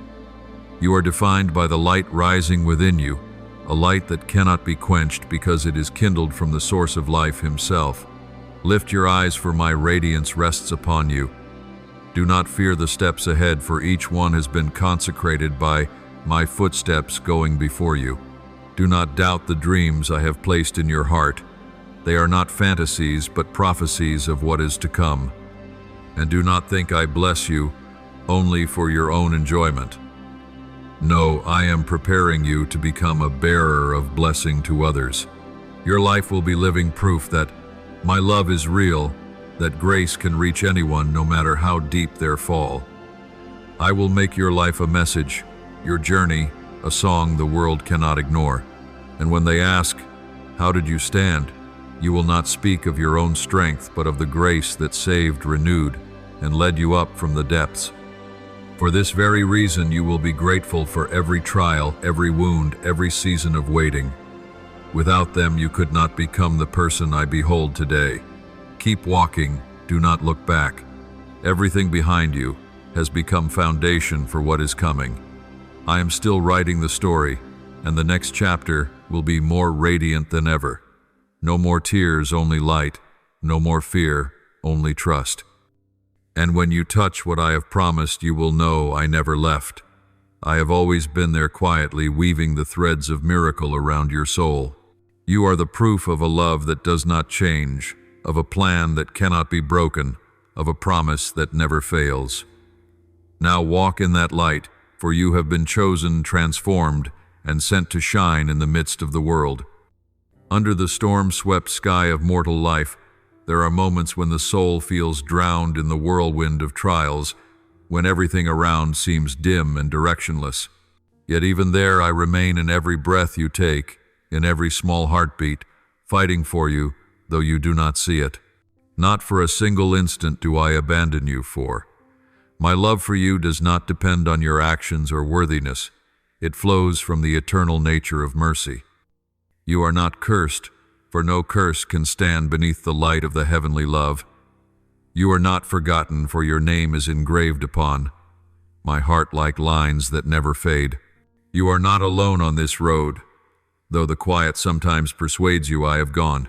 You are defined by the light rising within you, a light that cannot be quenched because it is kindled from the source of life himself. Lift your eyes, for my radiance rests upon you. Do not fear the steps ahead, for each one has been consecrated by my footsteps going before you. Do not doubt the dreams I have placed in your heart. They are not fantasies, but prophecies of what is to come. And do not think I bless you only for your own enjoyment. No, I am preparing you to become a bearer of blessing to others. Your life will be living proof that my love is real that grace can reach anyone no matter how deep their fall. I will make your life a message, your journey a song the world cannot ignore. And when they ask, "How did you stand?" you will not speak of your own strength, but of the grace that saved, renewed, and led you up from the depths. For this very reason you will be grateful for every trial, every wound, every season of waiting. Without them you could not become the person I behold today. Keep walking, do not look back. Everything behind you has become foundation for what is coming. I am still writing the story, and the next chapter will be more radiant than ever. No more tears, only light. No more fear, only trust. And when you touch what I have promised, you will know I never left. I have always been there quietly, weaving the threads of miracle around your soul. You are the proof of a love that does not change, of a plan that cannot be broken, of a promise that never fails. Now walk in that light, for you have been chosen, transformed, and sent to shine in the midst of the world. Under the storm-swept sky of mortal life, there are moments when the soul feels drowned in the whirlwind of trials, when everything around seems dim and directionless. Yet even there I remain in every breath you take, in every small heartbeat, fighting for you, though you do not see it. Not for a single instant do I abandon you, for my love for you does not depend on your actions or worthiness. It flows from the eternal nature of mercy. You are not cursed, for no curse can stand beneath the light of the heavenly love. You are not forgotten, for your name is engraved upon my heart-like lines that never fade. You are not alone on this road, though the quiet sometimes persuades you I have gone.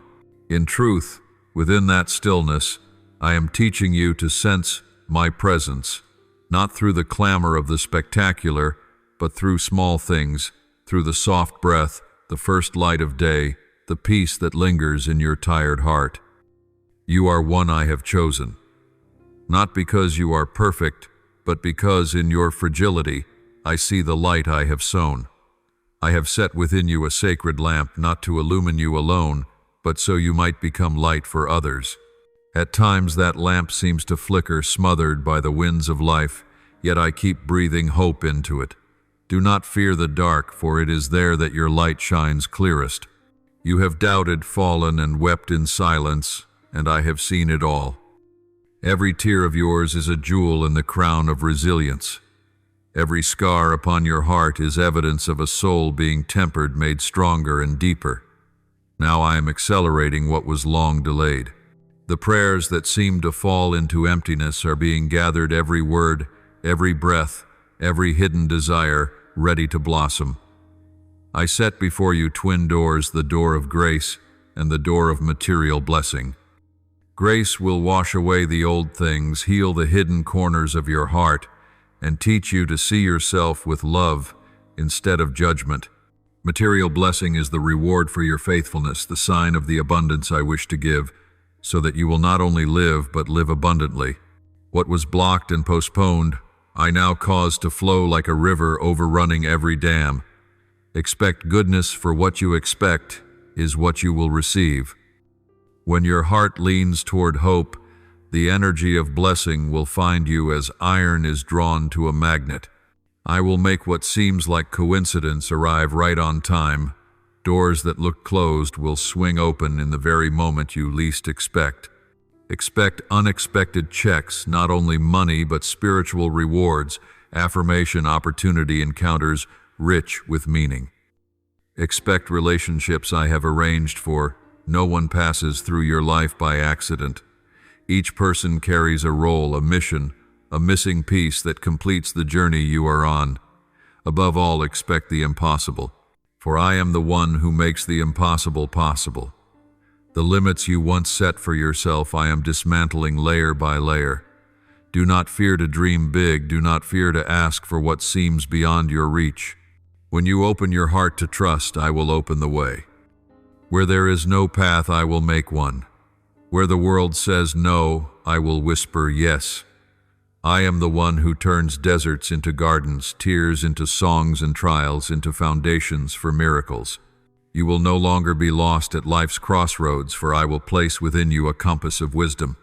In truth, within that stillness, I am teaching you to sense my presence, not through the clamor of the spectacular, but through small things, through the soft breath, the first light of day, the peace that lingers in your tired heart. You are one I have chosen, not because you are perfect, but because in your fragility I see the light I have sown. I have set within you a sacred lamp, not to illumine you alone, but so you might become light for others. At times that lamp seems to flicker, smothered by the winds of life, yet I keep breathing hope into it. Do not fear the dark, for it is there that your light shines clearest. You have doubted, fallen, and wept in silence, and I have seen it all. Every tear of yours is a jewel in the crown of resilience. Every scar upon your heart is evidence of a soul being tempered, made stronger and deeper. Now I am accelerating what was long delayed. The prayers that seemed to fall into emptiness are being gathered, every word, every breath, every hidden desire, ready to blossom. I set before you twin doors, the door of grace and the door of material blessing. Grace will wash away the old things, heal the hidden corners of your heart, and teach you to see yourself with love instead of judgment. Material blessing is the reward for your faithfulness, the sign of the abundance I wish to give, so that you will not only live, but live abundantly. What was blocked and postponed, I now cause to flow like a river, overrunning every dam. Expect goodness, for what you expect is what you will receive. When your heart leans toward hope, the energy of blessing will find you as iron is drawn to a magnet. I will make what seems like coincidence arrive right on time. Doors that look closed will swing open in the very moment you least expect. Expect unexpected checks, not only money but spiritual rewards, affirmation, opportunity encounters, rich with meaning. Expect relationships I have arranged for. No one passes through your life by accident. Each person carries a role, a mission, a missing piece that completes the journey you are on. Above all, expect the impossible, for I am the one who makes the impossible possible. The limits you once set for yourself I am dismantling layer by layer. Do not fear to dream big, do not fear to ask for what seems beyond your reach. When you open your heart to trust, I will open the way. Where there is no path, I will make one. Where the world says no, I will whisper yes. I am the one who turns deserts into gardens, tears into songs, and trials into foundations for miracles. You will no longer be lost at life's crossroads, for I will place within you a compass of wisdom.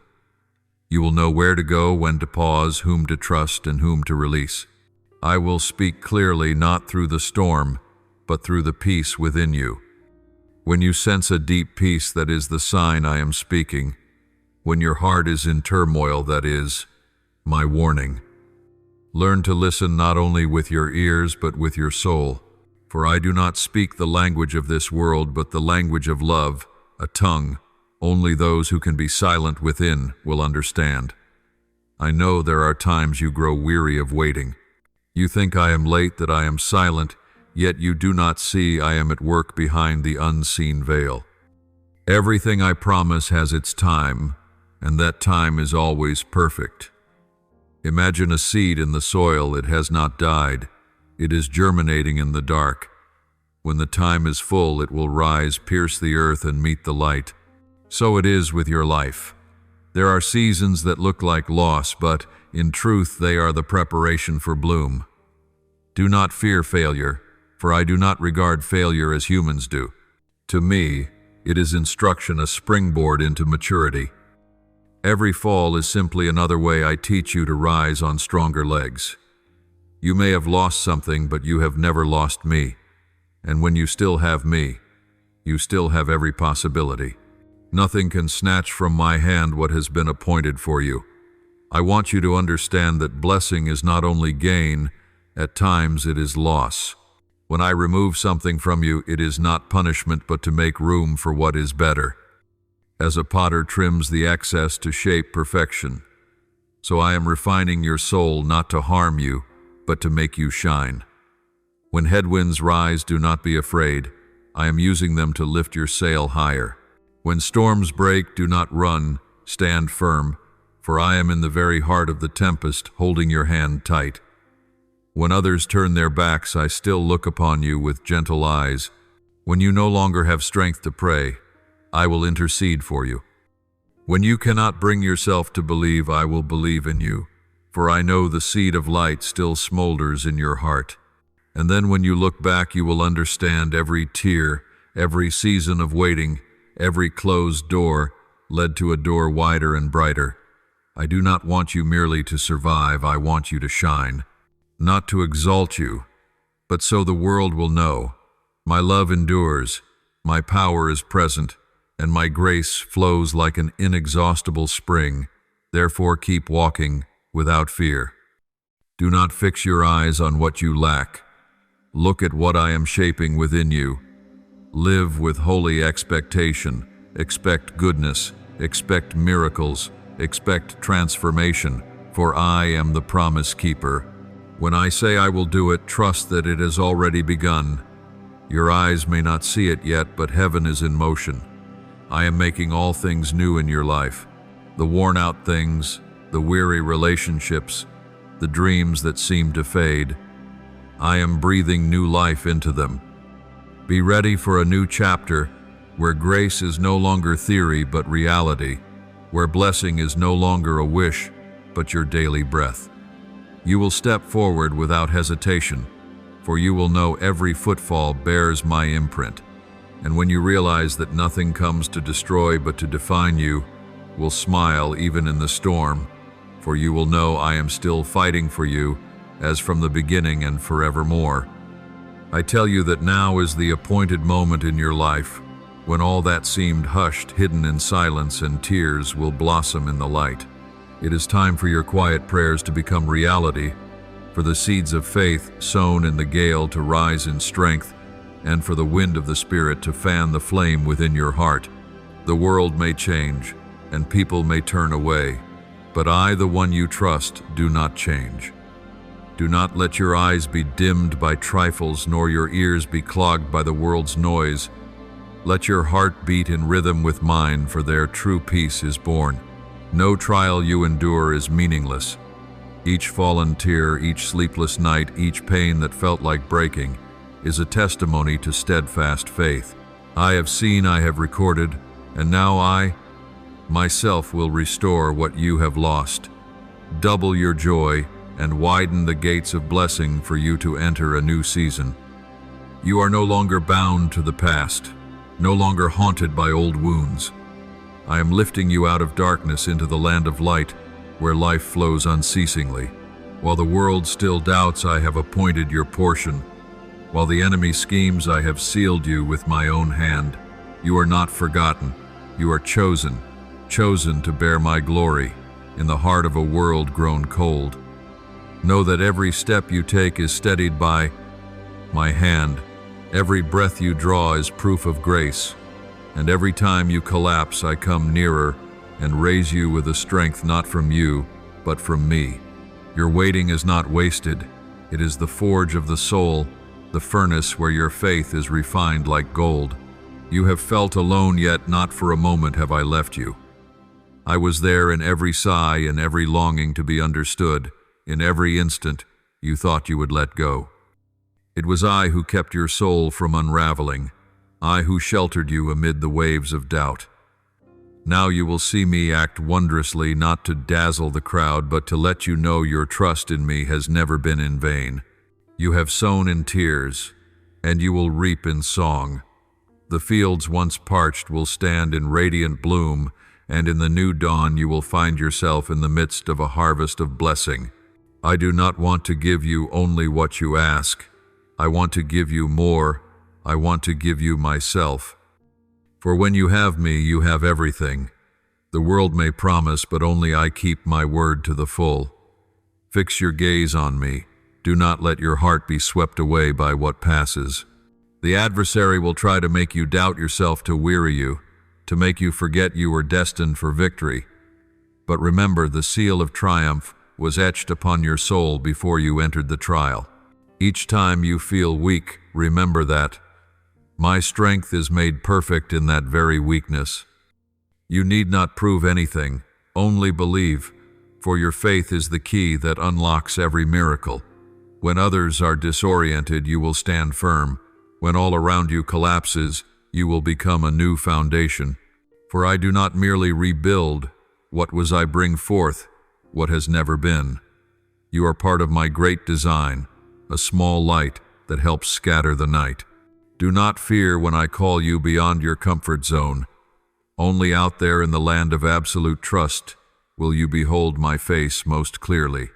You will know where to go, when to pause, whom to trust, and whom to release. I will speak clearly, not through the storm, but through the peace within you. When you sense a deep peace, that is the sign I am speaking. When your heart is in turmoil, that is my warning. Learn to listen not only with your ears, but with your soul. For I do not speak the language of this world, but the language of love, a tongue only those who can be silent within will understand. I know there are times you grow weary of waiting. You think I am late, that I am silent, yet you do not see I am at work behind the unseen veil. Everything I promise has its time, and that time is always perfect. Imagine a seed in the soil. It has not died. It is germinating in the dark. When the time is full, it will rise, pierce the earth, and meet the light. So it is with your life. There are seasons that look like loss, but in truth they are the preparation for bloom. Do not fear failure, for I do not regard failure as humans do. To me, it is instruction, a springboard into maturity. Every fall is simply another way I teach you to rise on stronger legs. You may have lost something, but you have never lost me. And when you still have me, you still have every possibility. Nothing can snatch from my hand what has been appointed for you. I want you to understand that blessing is not only gain, at times it is loss. When I remove something from you, it is not punishment, but to make room for what is better. As a potter trims the excess to shape perfection, so I am refining your soul, not to harm you, but to make you shine. When headwinds rise, do not be afraid. I am using them to lift your sail higher. When storms break, do not run, stand firm, for I am in the very heart of the tempest, holding your hand tight. When others turn their backs, I still look upon you with gentle eyes. When you no longer have strength to pray, I will intercede for you. When you cannot bring yourself to believe, I will believe in you, for I know the seed of light still smolders in your heart. And then when you look back, you will understand every tear, every season of waiting, every closed door led to a door wider and brighter. I do not want you merely to survive, I want you to shine. Not to exalt you, but so the world will know. My love endures, my power is present, and my grace flows like an inexhaustible spring. Therefore keep walking without fear. Do not fix your eyes on what you lack. Look at what I am shaping within you. Live with holy expectation. Expect goodness, expect miracles, expect transformation, for I am the promise keeper. When I say I will do it, trust that it has already begun. Your eyes may not see it yet, but heaven is in motion. I am making all things new in your life. The worn-out things, the weary relationships, the dreams that seem to fade. I am breathing new life into them. Be ready for a new chapter where grace is no longer theory but reality, where blessing is no longer a wish but your daily breath. You will step forward without hesitation, for you will know every footfall bears my imprint. And when you realize that nothing comes to destroy but to define, you will smile even in the storm, for you will know I am still fighting for you as from the beginning and forevermore. I tell you that now is the appointed moment in your life when all that seemed hushed, hidden in silence and tears, will blossom in the light. It is time for your quiet prayers to become reality, for the seeds of faith sown in the gale to rise in strength, and for the wind of the Spirit to fan the flame within your heart. The world may change, and people may turn away, but I, the one you trust, do not change. Do not let your eyes be dimmed by trifles, nor your ears be clogged by the world's noise. Let your heart beat in rhythm with mine, for there true peace is born. No trial you endure is meaningless. Each fallen tear, each sleepless night, each pain that felt like breaking, is a testimony to steadfast faith. I have seen, I have recorded, and now I, myself, will restore what you have lost. Double your joy, and widen the gates of blessing for you to enter a new season. You are no longer bound to the past, no longer haunted by old wounds. I am lifting you out of darkness into the land of light, where life flows unceasingly. While the world still doubts, I have appointed your portion. While the enemy schemes, I have sealed you with my own hand. You are not forgotten. You are chosen, chosen to bear my glory in the heart of a world grown cold. Know that every step you take is steadied by my hand. Every breath you draw is proof of grace. And every time you collapse, I come nearer and raise you with a strength not from you, but from me. Your waiting is not wasted. It is the forge of the soul, the furnace where your faith is refined like gold. You have felt alone, yet not for a moment have I left you. I was there in every sigh and every longing to be understood. In every instant, you thought you would let go. It was I who kept your soul from unraveling, I who sheltered you amid the waves of doubt. Now you will see me act wondrously, not to dazzle the crowd, but to let you know your trust in me has never been in vain. You have sown in tears, and you will reap in song. The fields once parched will stand in radiant bloom, and in the new dawn you will find yourself in the midst of a harvest of blessing. I do not want to give you only what you ask. I want to give you more. I want to give you myself. For when you have me, you have everything. The world may promise, but only I keep my word to the full. Fix your gaze on me. Do not let your heart be swept away by what passes. The adversary will try to make you doubt yourself, to weary you, to make you forget you were destined for victory. But remember, the seal of triumph was etched upon your soul before you entered the trial. Each time you feel weak, remember that my strength is made perfect in that very weakness. You need not prove anything, only believe, for your faith is the key that unlocks every miracle. When others are disoriented, you will stand firm. When all around you collapses, you will become a new foundation. For I do not merely rebuild what was, I bring forth what has never been. You are part of my great design, a small light that helps scatter the night. Do not fear when I call you beyond your comfort zone. Only out there in the land of absolute trust will you behold my face most clearly.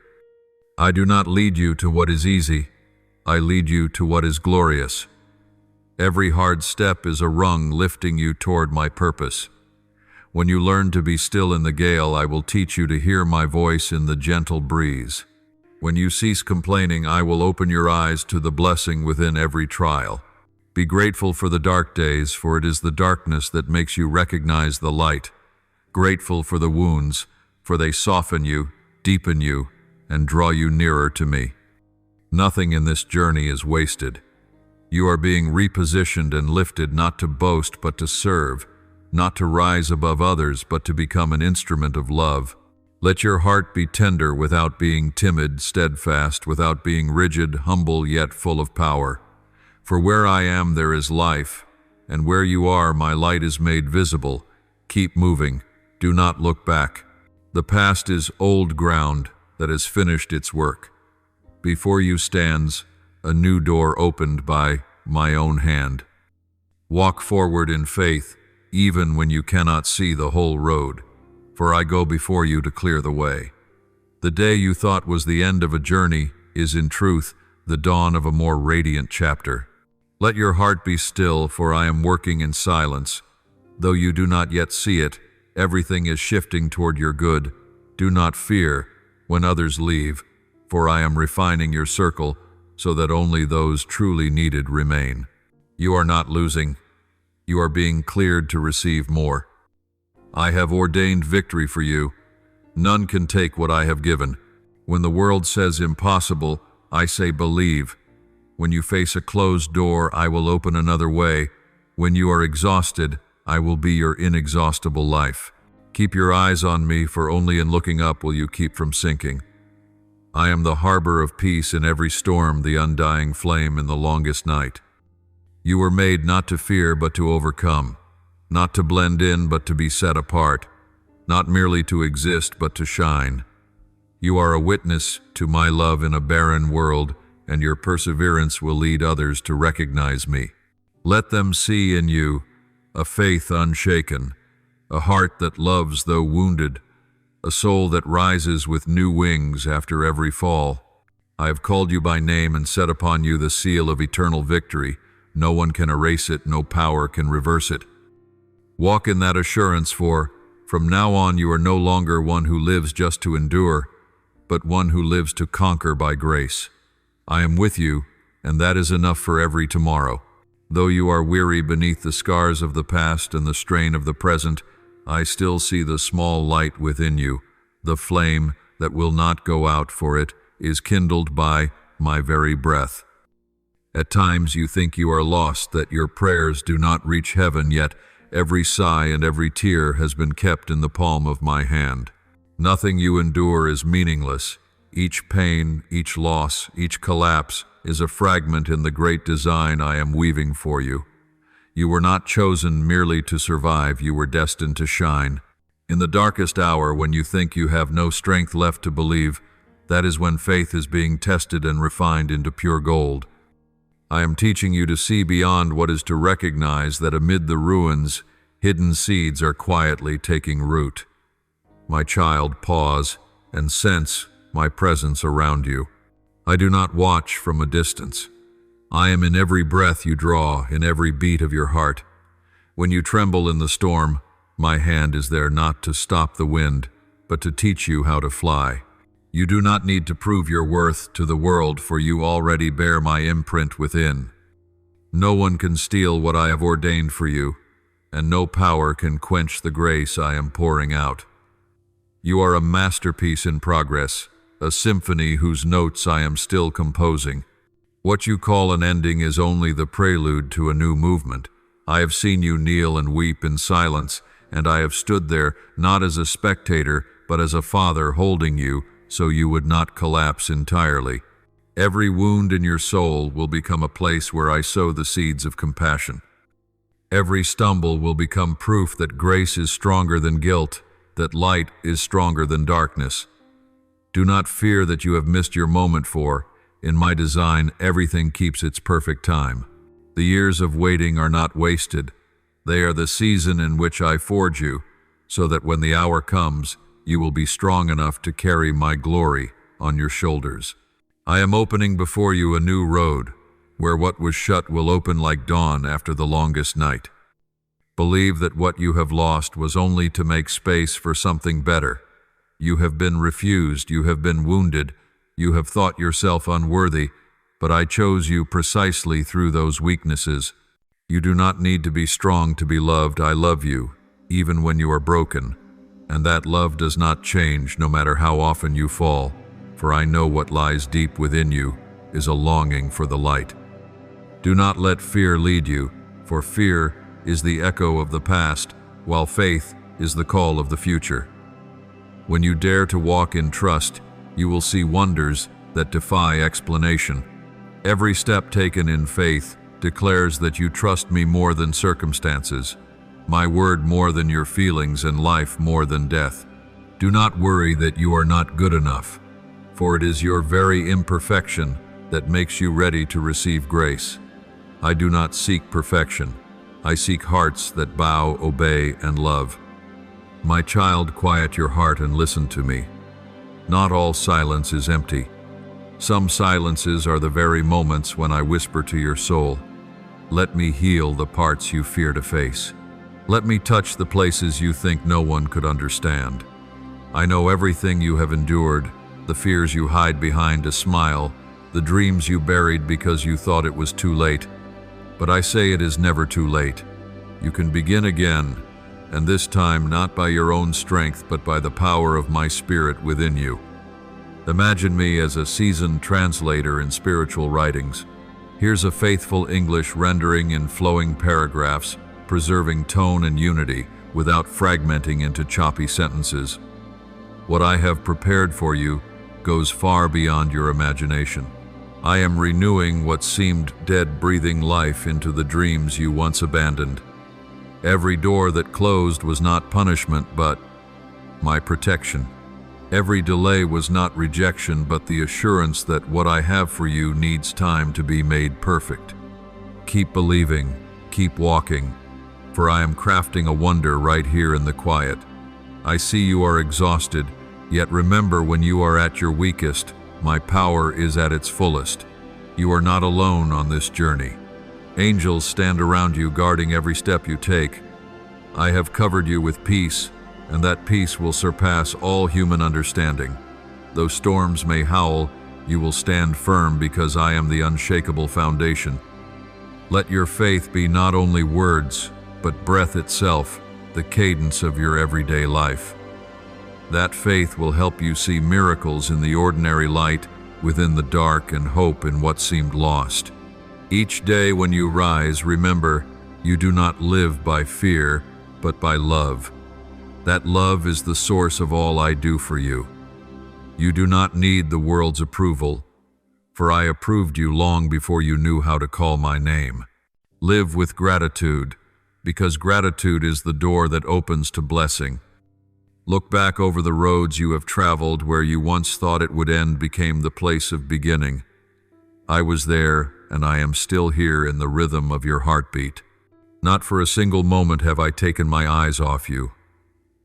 I do not lead you to what is easy. I lead you to what is glorious. Every hard step is a rung lifting you toward my purpose. When you learn to be still in the gale, I will teach you to hear my voice in the gentle breeze. When you cease complaining, I will open your eyes to the blessing within every trial. Be grateful for the dark days, for it is the darkness that makes you recognize the light. Grateful for the wounds, for they soften you, deepen you, and draw you nearer to me. Nothing in this journey is wasted. You are being repositioned and lifted, not to boast but to serve, not to rise above others but to become an instrument of love. Let your heart be tender without being timid, steadfast without being rigid, humble yet full of power. For where I am there is life, and where you are my light is made visible. Keep moving, do not look back. The past is old ground that has finished its work. Before you stands a new door opened by my own hand. Walk forward in faith, even when you cannot see the whole road, for I go before you to clear the way. The day you thought was the end of a journey is in truth the dawn of a more radiant chapter. Let your heart be still, for I am working in silence. Though you do not yet see it, everything is shifting toward your good. Do not fear when others leave, for I am refining your circle so that only those truly needed remain. You are not losing. You are being cleared to receive more. I have ordained victory for you. None can take what I have given. When the world says impossible, I say believe. When you face a closed door, I will open another way. When you are exhausted, I will be your inexhaustible life. Keep your eyes on me, for only in looking up will you keep from sinking. I am the harbor of peace in every storm, the undying flame in the longest night. You were made not to fear, but to overcome, not to blend in, but to be set apart, not merely to exist, but to shine. You are a witness to my love in a barren world, and your perseverance will lead others to recognize me. Let them see in you a faith unshaken, a heart that loves though wounded, a soul that rises with new wings after every fall. I have called you by name and set upon you the seal of eternal victory. No one can erase it, no power can reverse it. Walk in that assurance, for from now on you are no longer one who lives just to endure, but one who lives to conquer by grace. I am with you, and that is enough for every tomorrow. Though you are weary beneath the scars of the past and the strain of the present, I still see the small light within you. The flame that will not go out, for it is kindled by my very breath. At times you think you are lost, that your prayers do not reach heaven, yet every sigh and every tear has been kept in the palm of my hand. Nothing you endure is meaningless. Each pain, each loss, each collapse is a fragment in the great design I am weaving for you. You were not chosen merely to survive, you were destined to shine. In the darkest hour, when you think you have no strength left to believe, that is when faith is being tested and refined into pure gold. I am teaching you to see beyond what is to recognize that amid the ruins, hidden seeds are quietly taking root. My child, pause and sense my presence around you. I do not watch from a distance. I am in every breath you draw, in every beat of your heart. When you tremble in the storm, my hand is there not to stop the wind, but to teach you how to fly. You do not need to prove your worth to the world, for you already bear my imprint within. No one can steal what I have ordained for you, and no power can quench the grace I am pouring out. You are a masterpiece in progress, a symphony whose notes I am still composing. What you call an ending is only the prelude to a new movement. I have seen you kneel and weep in silence, and I have stood there not as a spectator, but as a father holding you, so you would not collapse entirely. Every wound in your soul will become a place where I sow the seeds of compassion. Every stumble will become proof that grace is stronger than guilt, that light is stronger than darkness. Do not fear that you have missed your moment, for, in my design, everything keeps its perfect time. The years of waiting are not wasted. They are the season in which I forge you, so that when the hour comes, you will be strong enough to carry my glory on your shoulders. I am opening before you a new road, where what was shut will open like dawn after the longest night. Believe that what you have lost was only to make space for something better. You have been refused, you have been wounded, you have thought yourself unworthy, but I chose you precisely through those weaknesses. You do not need to be strong to be loved. I love you, even when you are broken. And that love does not change no matter how often you fall, for I know what lies deep within you is a longing for the light. Do not let fear lead you, for fear is the echo of the past, while faith is the call of the future. When you dare to walk in trust, you will see wonders that defy explanation. Every step taken in faith declares that you trust me more than circumstances, my word more than your feelings, and life more than death. Do not worry that you are not good enough, for it is your very imperfection that makes you ready to receive grace. I do not seek perfection. I seek hearts that bow, obey, and love. My child, quiet your heart and listen to me. Not all silence is empty. Some silences are the very moments when I whisper to your soul, let me heal the parts you fear to face. Let me touch the places you think no one could understand. I know everything you have endured, the fears you hide behind a smile, the dreams you buried because you thought it was too late. But I say it is never too late. You can begin again, and this time not by your own strength, but by the power of my spirit within you. Imagine me as a seasoned translator in spiritual writings. Here's a faithful English rendering in flowing paragraphs, preserving tone and unity without fragmenting into choppy sentences. What I have prepared for you goes far beyond your imagination. I am renewing what seemed dead, breathing life into the dreams you once abandoned. Every door that closed was not punishment, but my protection. Every delay was not rejection, but the assurance that what I have for you needs time to be made perfect. Keep believing, keep walking, for I am crafting a wonder right here in the quiet. I see you are exhausted, yet remember when you are at your weakest, my power is at its fullest. You are not alone on this journey. Angels stand around you guarding every step you take. I have covered you with peace, and that peace will surpass all human understanding. Though storms may howl, you will stand firm because I am the unshakable foundation. Let your faith be not only words, but breath itself, the cadence of your everyday life. That faith will help you see miracles in the ordinary light, within the dark, and hope in what seemed lost. Each day when you rise, remember, you do not live by fear, but by love. That love is the source of all I do for you. You do not need the world's approval, for I approved you long before you knew how to call my name. Live with gratitude, because gratitude is the door that opens to blessing. Look back over the roads you have traveled where you once thought it would end became the place of beginning. I was there, and I am still here in the rhythm of your heartbeat. Not for a single moment have I taken my eyes off you.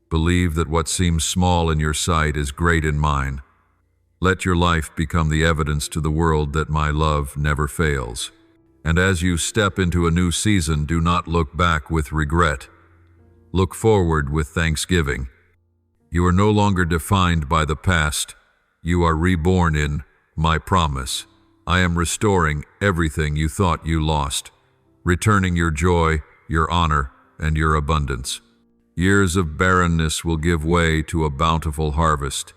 Believe that what seems small in your sight is great in mine. Let your life become the evidence to the world that my love never fails. And as you step into a new season, do not look back with regret. Look forward with thanksgiving. You are no longer defined by the past. You are reborn in my promise. I am restoring everything you thought you lost, returning your joy, your honor, and your abundance. Years of barrenness will give way to a bountiful harvest.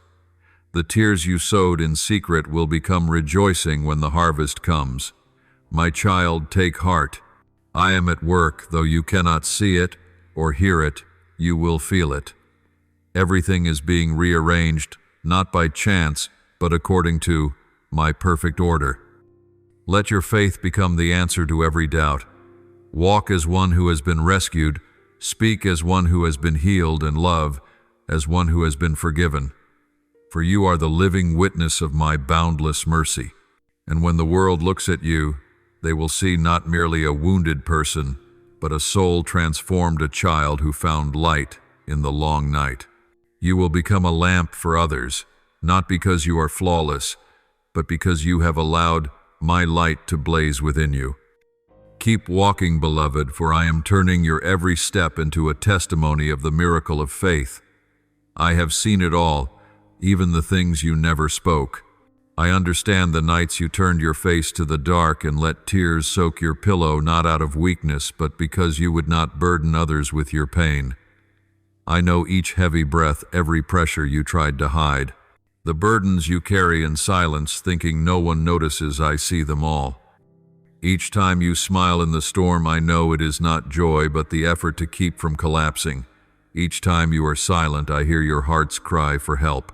The tears you sowed in secret will become rejoicing when the harvest comes. My child, take heart. I am at work, though you cannot see it or hear it, you will feel it. Everything is being rearranged, not by chance, but according to my perfect order. Let your faith become the answer to every doubt. Walk as one who has been rescued, speak as one who has been healed, and love as one who has been forgiven. For you are the living witness of my boundless mercy. And when the world looks at you, they will see not merely a wounded person, but a soul transformed, a child who found light in the long night. You will become a lamp for others, not because you are flawless, but because you have allowed my light to blaze within you. Keep walking, beloved, for I am turning your every step into a testimony of the miracle of faith. I have seen it all, even the things you never spoke. I understand the nights you turned your face to the dark and let tears soak your pillow, not out of weakness, but because you would not burden others with your pain. I know each heavy breath, every pressure you tried to hide. The burdens you carry in silence, thinking no one notices, I see them all. Each time you smile in the storm, I know it is not joy, but the effort to keep from collapsing. Each time you are silent, I hear your heart's cry for help.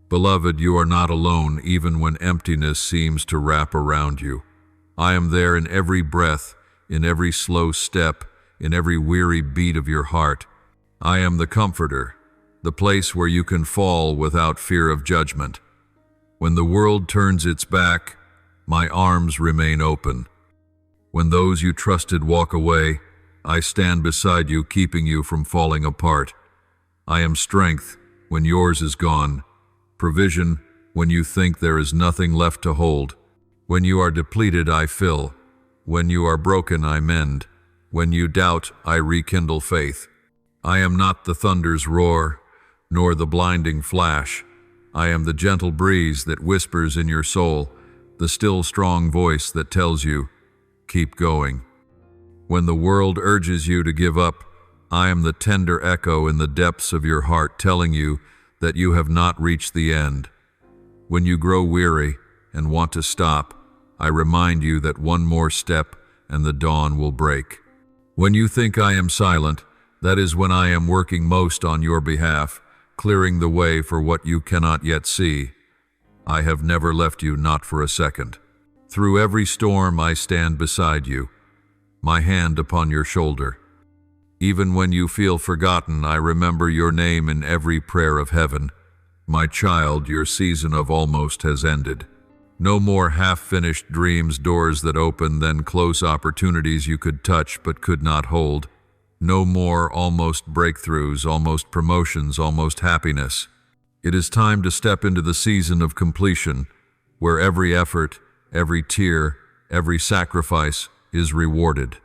Beloved, you are not alone, even when emptiness seems to wrap around you. I am there in every breath, in every slow step, in every weary beat of your heart. I am the comforter, the place where you can fall without fear of judgment. When the world turns its back, my arms remain open. When those you trusted walk away, I stand beside you, keeping you from falling apart. I am strength when yours is gone, provision when you think there is nothing left to hold. When you are depleted, I fill. When you are broken, I mend. When you doubt, I rekindle faith. I am not the thunder's roar, nor the blinding flash. I am the gentle breeze that whispers in your soul, the still strong voice that tells you, keep going. When the world urges you to give up, I am the tender echo in the depths of your heart telling you that you have not reached the end. When you grow weary and want to stop, I remind you that one more step and the dawn will break. When you think I am silent, that is when I am working most on your behalf, clearing the way for what you cannot yet see. I have never left you, not for a second. Through every storm, I stand beside you, my hand upon your shoulder. Even when you feel forgotten, I remember your name in every prayer of heaven. My child, your season of almost has ended. No more half-finished dreams, doors that open, then close, opportunities you could touch but could not hold. No more almost breakthroughs, almost promotions, almost happiness. It is time to step into the season of completion, where every effort, every tear, every sacrifice is rewarded.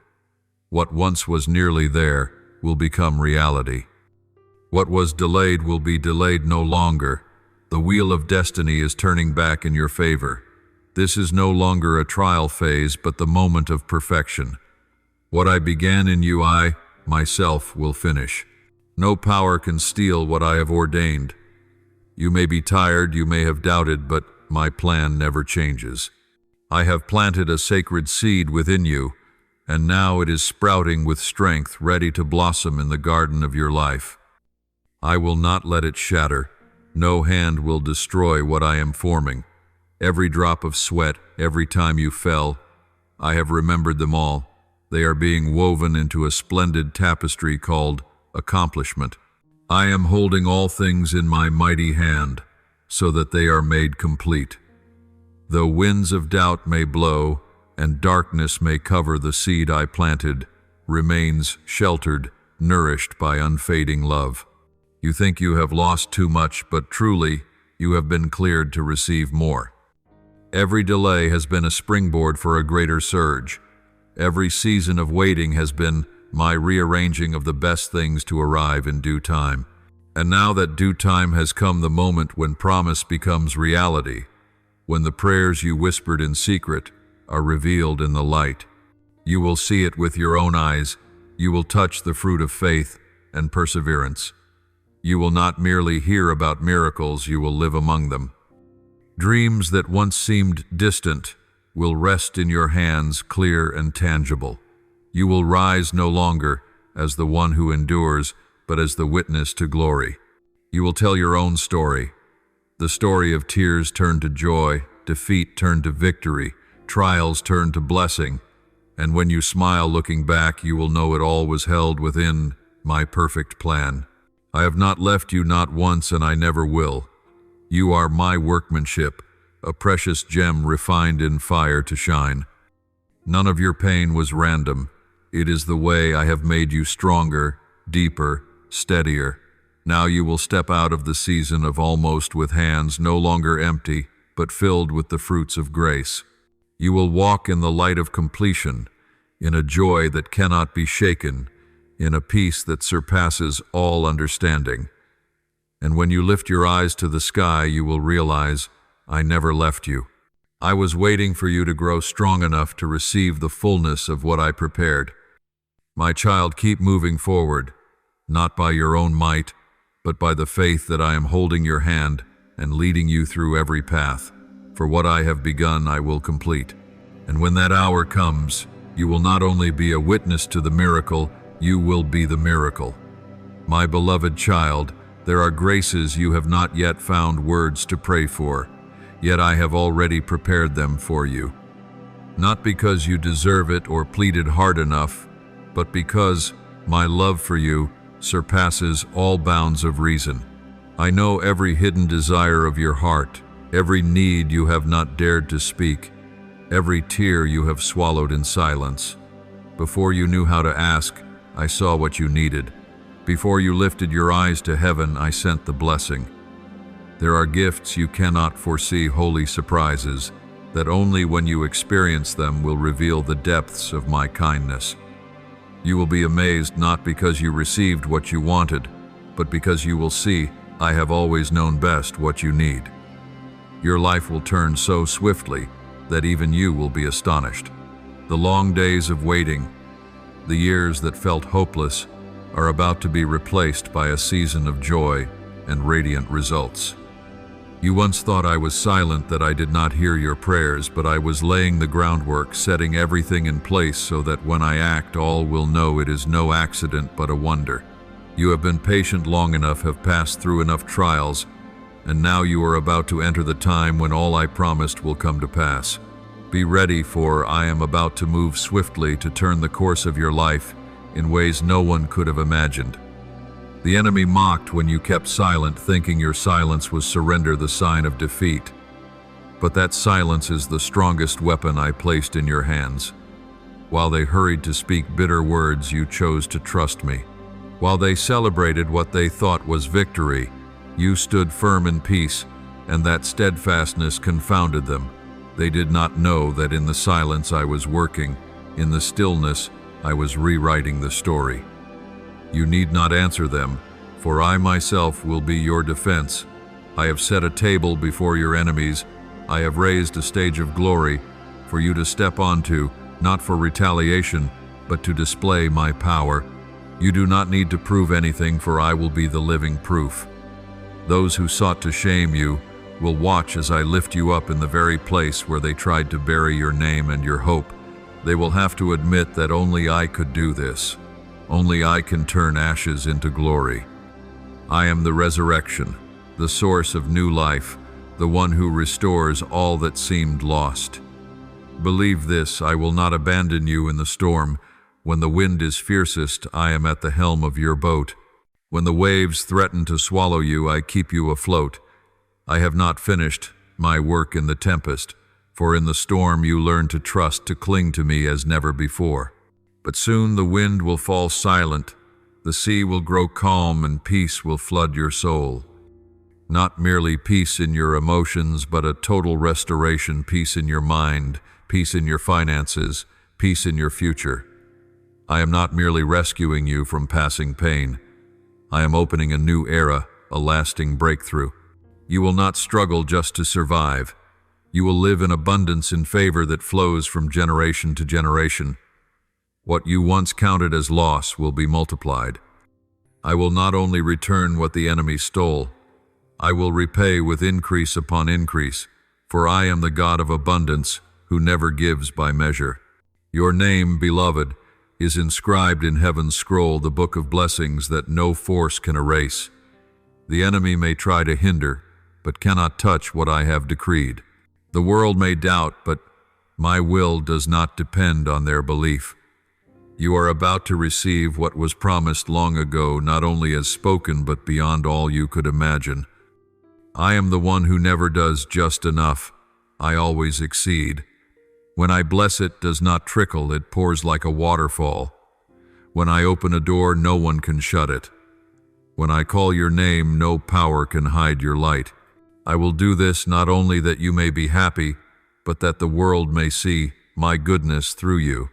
What once was nearly there will become reality. What was delayed will be delayed no longer. The wheel of destiny is turning back in your favor. This is no longer a trial phase, but the moment of perfection. What I began in you, I, myself, will finish. No power can steal what I have ordained. You may be tired, you may have doubted, but my plan never changes. I have planted a sacred seed within you, and now it is sprouting with strength, ready to blossom in the garden of your life. I will not let it shatter. No hand will destroy what I am forming. Every drop of sweat, every time you fell, I have remembered them all. They are being woven into a splendid tapestry called accomplishment. I am holding all things in my mighty hand, so that they are made complete. Though winds of doubt may blow, and darkness may cover the seed I planted, remains sheltered, nourished by unfading love. You think you have lost too much, but truly, you have been cleared to receive more. Every delay has been a springboard for a greater surge. Every season of waiting has been my rearranging of the best things to arrive in due time. And now that due time has come, the moment when promise becomes reality, when the prayers you whispered in secret are revealed in the light. You will see it with your own eyes. You will touch the fruit of faith and perseverance. You will not merely hear about miracles, you will live among them. Dreams that once seemed distant will rest in your hands, clear and tangible. You will rise no longer as the one who endures, but as the witness to glory. You will tell your own story. The story of tears turned to joy, defeat turned to victory, trials turned to blessing. And when you smile looking back, you will know it all was held within my perfect plan. I have not left you, not once, and I never will. You are my workmanship, a precious gem refined in fire to shine. None of your pain was random. It is the way I have made you stronger, deeper, steadier. Now you will step out of the season of almost with hands no longer empty, but filled with the fruits of grace. You will walk in the light of completion, in a joy that cannot be shaken, in a peace that surpasses all understanding. And when you lift your eyes to the sky, you will realize, I never left you. I was waiting for you to grow strong enough to receive the fullness of what I prepared. My child, keep moving forward, not by your own might, but by the faith that I am holding your hand and leading you through every path. For what I have begun, I will complete. And when that hour comes, you will not only be a witness to the miracle, you will be the miracle. My beloved child, there are graces you have not yet found words to pray for, yet I have already prepared them for you. Not because you deserve it or pleaded hard enough, but because my love for you surpasses all bounds of reason. I know every hidden desire of your heart, every need you have not dared to speak, every tear you have swallowed in silence. Before you knew how to ask, I saw what you needed. Before you lifted your eyes to heaven, I sent the blessing. There are gifts you cannot foresee, holy surprises, that only when you experience them will reveal the depths of my kindness. You will be amazed not because you received what you wanted, but because you will see I have always known best what you need. Your life will turn so swiftly that even you will be astonished. The long days of waiting, the years that felt hopeless, are about to be replaced by a season of joy and radiant results. You once thought I was silent, that I did not hear your prayers, but I was laying the groundwork, setting everything in place so that when I act, all will know it is no accident but a wonder. You have been patient long enough, have passed through enough trials, and now you are about to enter the time when all I promised will come to pass. Be ready, for I am about to move swiftly to turn the course of your life in ways no one could have imagined. The enemy mocked when you kept silent, thinking your silence was surrender, the sign of defeat. But that silence is the strongest weapon I placed in your hands. While they hurried to speak bitter words, you chose to trust me. While they celebrated what they thought was victory, you stood firm in peace, and that steadfastness confounded them. They did not know that in the silence I was working, in the stillness I was rewriting the story. You need not answer them, for I myself will be your defense. I have set a table before your enemies. I have raised a stage of glory for you to step onto, not for retaliation, but to display my power. You do not need to prove anything, for I will be the living proof. Those who sought to shame you will watch as I lift you up in the very place where they tried to bury your name and your hope. They will have to admit that only I could do this. Only I can turn ashes into glory. I am the resurrection, the source of new life, the one who restores all that seemed lost. Believe this, I will not abandon you in the storm. When the wind is fiercest, I am at the helm of your boat. When the waves threaten to swallow you, I keep you afloat. I have not finished my work in the tempest, for in the storm you learn to trust, to cling to me as never before. But soon the wind will fall silent, the sea will grow calm, and peace will flood your soul. Not merely peace in your emotions, but a total restoration, peace in your mind, peace in your finances, peace in your future. I am not merely rescuing you from passing pain. I am opening a new era, a lasting breakthrough. You will not struggle just to survive. You will live in abundance, in favor that flows from generation to generation. What you once counted as loss will be multiplied. I will not only return what the enemy stole, I will repay with increase upon increase, for I am the God of abundance, who never gives by measure. Your name, beloved, is inscribed in heaven's scroll, the book of blessings that no force can erase. The enemy may try to hinder, but cannot touch what I have decreed. The world may doubt, but my will does not depend on their belief. You are about to receive what was promised long ago, not only as spoken, but beyond all you could imagine. I am the one who never does just enough. I always exceed. When I bless, it does not trickle, it pours like a waterfall. When I open a door, no one can shut it. When I call your name, no power can hide your light. I will do this not only that you may be happy, but that the world may see my goodness through you.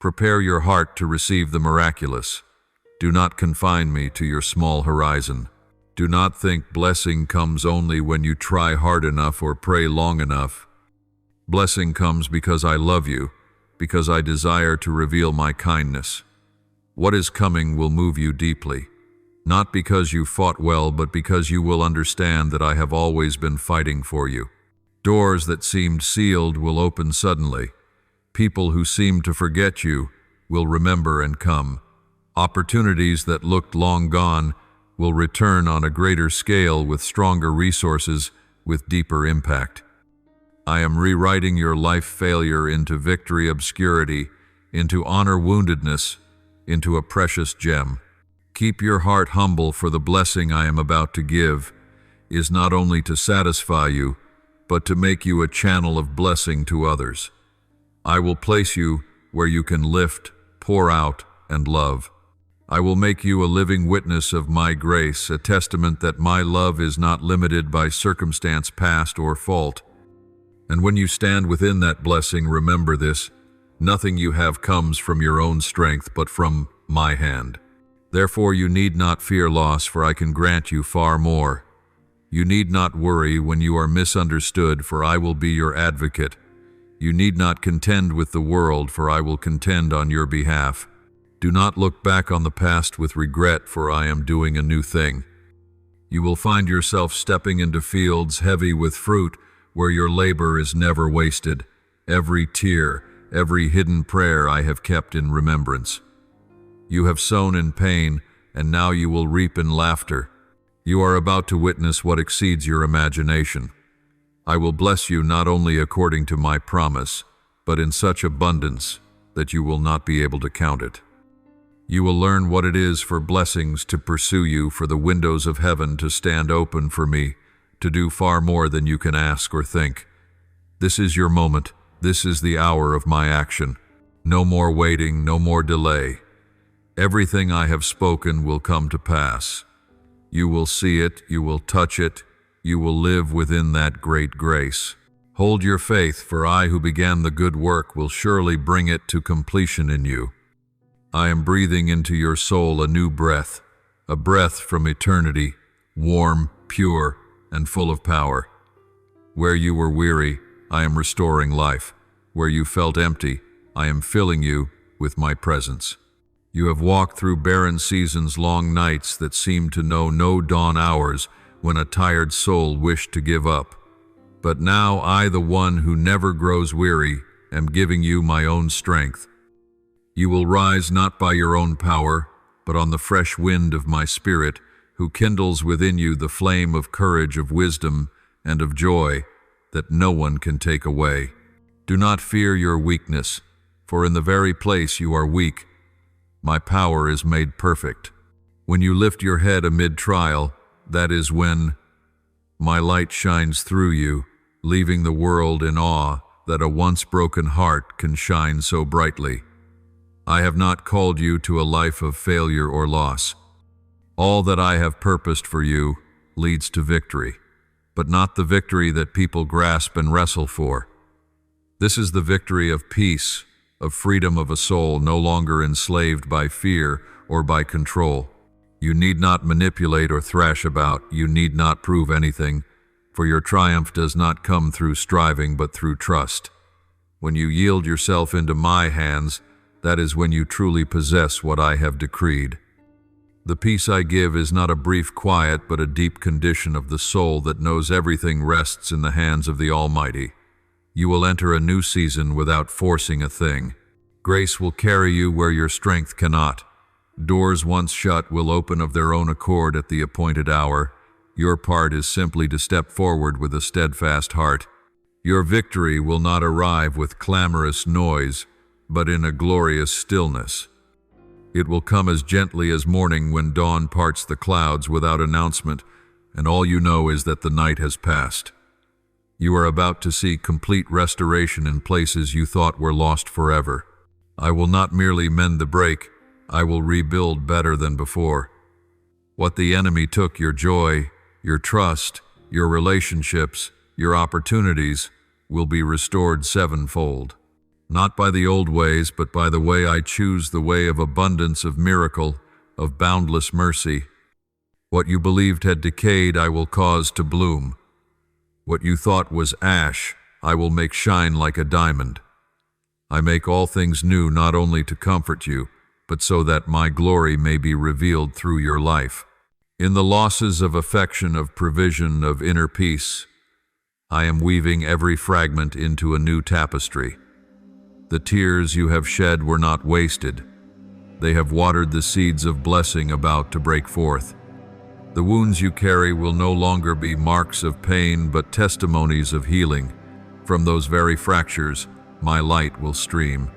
Prepare your heart to receive the miraculous. Do not confine me to your small horizon. Do not think blessing comes only when you try hard enough or pray long enough. Blessing comes because I love you, because I desire to reveal my kindness. What is coming will move you deeply, not because you fought well, but because you will understand that I have always been fighting for you. Doors that seemed sealed will open suddenly. People who seemed to forget you will remember and come. Opportunities that looked long gone will return on a greater scale, with stronger resources, with deeper impact. I am rewriting your life failure into victory, obscurity, into honor, woundedness, into a precious gem. Keep your heart humble, for the blessing I am about to give is not only to satisfy you, but to make you a channel of blessing to others. I will place you where you can lift, pour out, and love. I will make you a living witness of my grace, a testament that my love is not limited by circumstance, past, or fault. And when you stand within that blessing, remember this: nothing you have comes from your own strength, but from my hand. Therefore you need not fear loss, for I can grant you far more. You need not worry when you are misunderstood, for I will be your advocate. You need not contend with the world, for I will contend on your behalf. Do not look back on the past with regret, for I am doing a new thing. You will find yourself stepping into fields heavy with fruit, where your labor is never wasted. Every tear, every hidden prayer I have kept in remembrance. You have sown in pain, and now you will reap in laughter. You are about to witness what exceeds your imagination. I will bless you not only according to my promise, but in such abundance that you will not be able to count it. You will learn what it is for blessings to pursue you, for the windows of heaven to stand open for me, to do far more than you can ask or think. This is your moment. This is the hour of my action. No more waiting, no more delay. Everything I have spoken will come to pass. You will see it, you will touch it, you will live within that great grace. Hold your faith, for I who began the good work will surely bring it to completion in you. I am breathing into your soul a new breath, a breath from eternity, warm, pure, and full of power. Where you were weary, I am restoring life. Where you felt empty, I am filling you with my presence. You have walked through barren seasons, long nights that seemed to know no dawn hours when a tired soul wished to give up. But now I, the one who never grows weary, am giving you my own strength. You will rise not by your own power, but on the fresh wind of my Spirit, who kindles within you the flame of courage, of wisdom, and of joy that no one can take away. Do not fear your weakness, for in the very place you are weak, my power is made perfect. When you lift your head amid trial, that is when my light shines through you, leaving the world in awe that a once broken heart can shine so brightly. I have not called you to a life of failure or loss. All that I have purposed for you leads to victory, but not the victory that people grasp and wrestle for. This is the victory of peace, of freedom of a soul no longer enslaved by fear or by control. You need not manipulate or thrash about. You need not prove anything, for your triumph does not come through striving but through trust. When you yield yourself into my hands, that is when you truly possess what I have decreed. The peace I give is not a brief quiet but a deep condition of the soul that knows everything rests in the hands of the Almighty. You will enter a new season without forcing a thing. Grace will carry you where your strength cannot. Doors once shut will open of their own accord at the appointed hour. Your part is simply to step forward with a steadfast heart. Your victory will not arrive with clamorous noise, but in a glorious stillness. It will come as gently as morning when dawn parts the clouds without announcement, and all you know is that the night has passed. You are about to see complete restoration in places you thought were lost forever. I will not merely mend the break, I will rebuild better than before. What the enemy took, your joy, your trust, your relationships, your opportunities, will be restored sevenfold. Not by the old ways, but by the way I choose, the way of abundance, of miracle, of boundless mercy. What you believed had decayed, I will cause to bloom. What you thought was ash, I will make shine like a diamond. I make all things new, not only to comfort you, but so that my glory may be revealed through your life. In the losses of affection, of provision, of inner peace, I am weaving every fragment into a new tapestry. The tears you have shed were not wasted. They have watered the seeds of blessing about to break forth. The wounds you carry will no longer be marks of pain, but testimonies of healing. From those very fractures, my light will stream.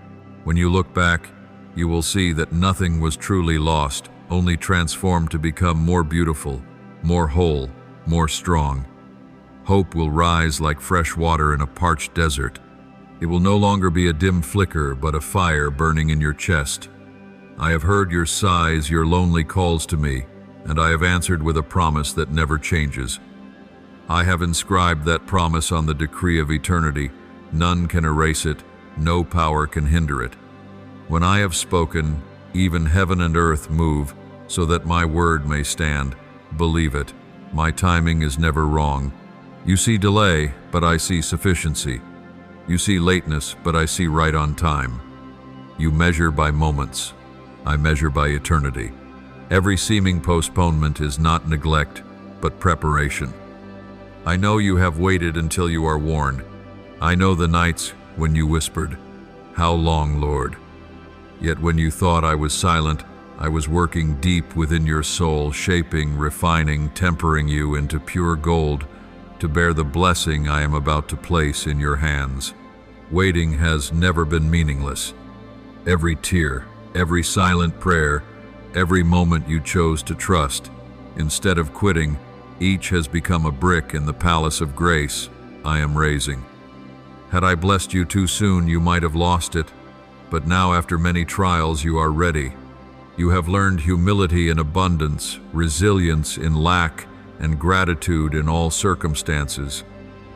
When you look back, you will see that nothing was truly lost, only transformed to become more beautiful, more whole, more strong. Hope will rise like fresh water in a parched desert. It will no longer be a dim flicker, but a fire burning in your chest. I have heard your sighs, your lonely calls to me, and I have answered with a promise that never changes. I have inscribed that promise on the decree of eternity. None can erase it, no power can hinder it. When I have spoken, even heaven and earth move, so that my word may stand. Believe it, my timing is never wrong. You see delay, but I see sufficiency. You see lateness, but I see right on time. You measure by moments, I measure by eternity. Every seeming postponement is not neglect, but preparation. I know you have waited until you are warned. I know the nights when you whispered, "How long, Lord?" Yet when you thought I was silent, I was working deep within your soul, shaping, refining, tempering you into pure gold to bear the blessing I am about to place in your hands. Waiting has never been meaningless. Every tear, every silent prayer, every moment you chose to trust, instead of quitting, each has become a brick in the palace of grace I am raising. Had I blessed you too soon, you might have lost it. But now, after many trials, you are ready. You have learned humility in abundance, resilience in lack, and gratitude in all circumstances.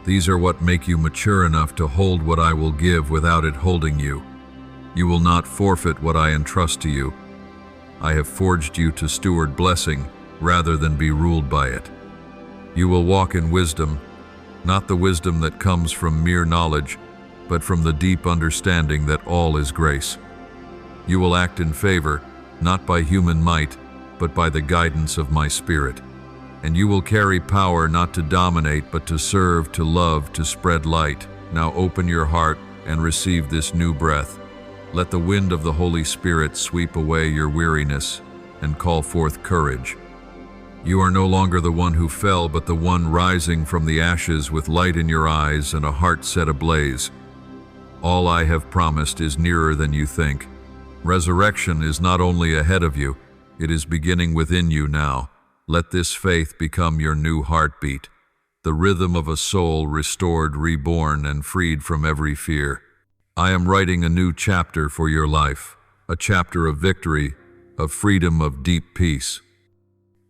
These are what make you mature enough to hold what I will give without it holding you. You will not forfeit what I entrust to you. I have forged you to steward blessing rather than be ruled by it. You will walk in wisdom, not the wisdom that comes from mere knowledge, but from the deep understanding that all is grace. You will act in favor, not by human might, but by the guidance of my Spirit. And you will carry power not to dominate, but to serve, to love, to spread light. Now open your heart and receive this new breath. Let the wind of the Holy Spirit sweep away your weariness and call forth courage. You are no longer the one who fell, but the one rising from the ashes with light in your eyes and a heart set ablaze. All I have promised is nearer than you think. Resurrection is not only ahead of you, it is beginning within you now. Let this faith become your new heartbeat, the rhythm of a soul restored, reborn, and freed from every fear. I am writing a new chapter for your life, a chapter of victory, of freedom, of deep peace.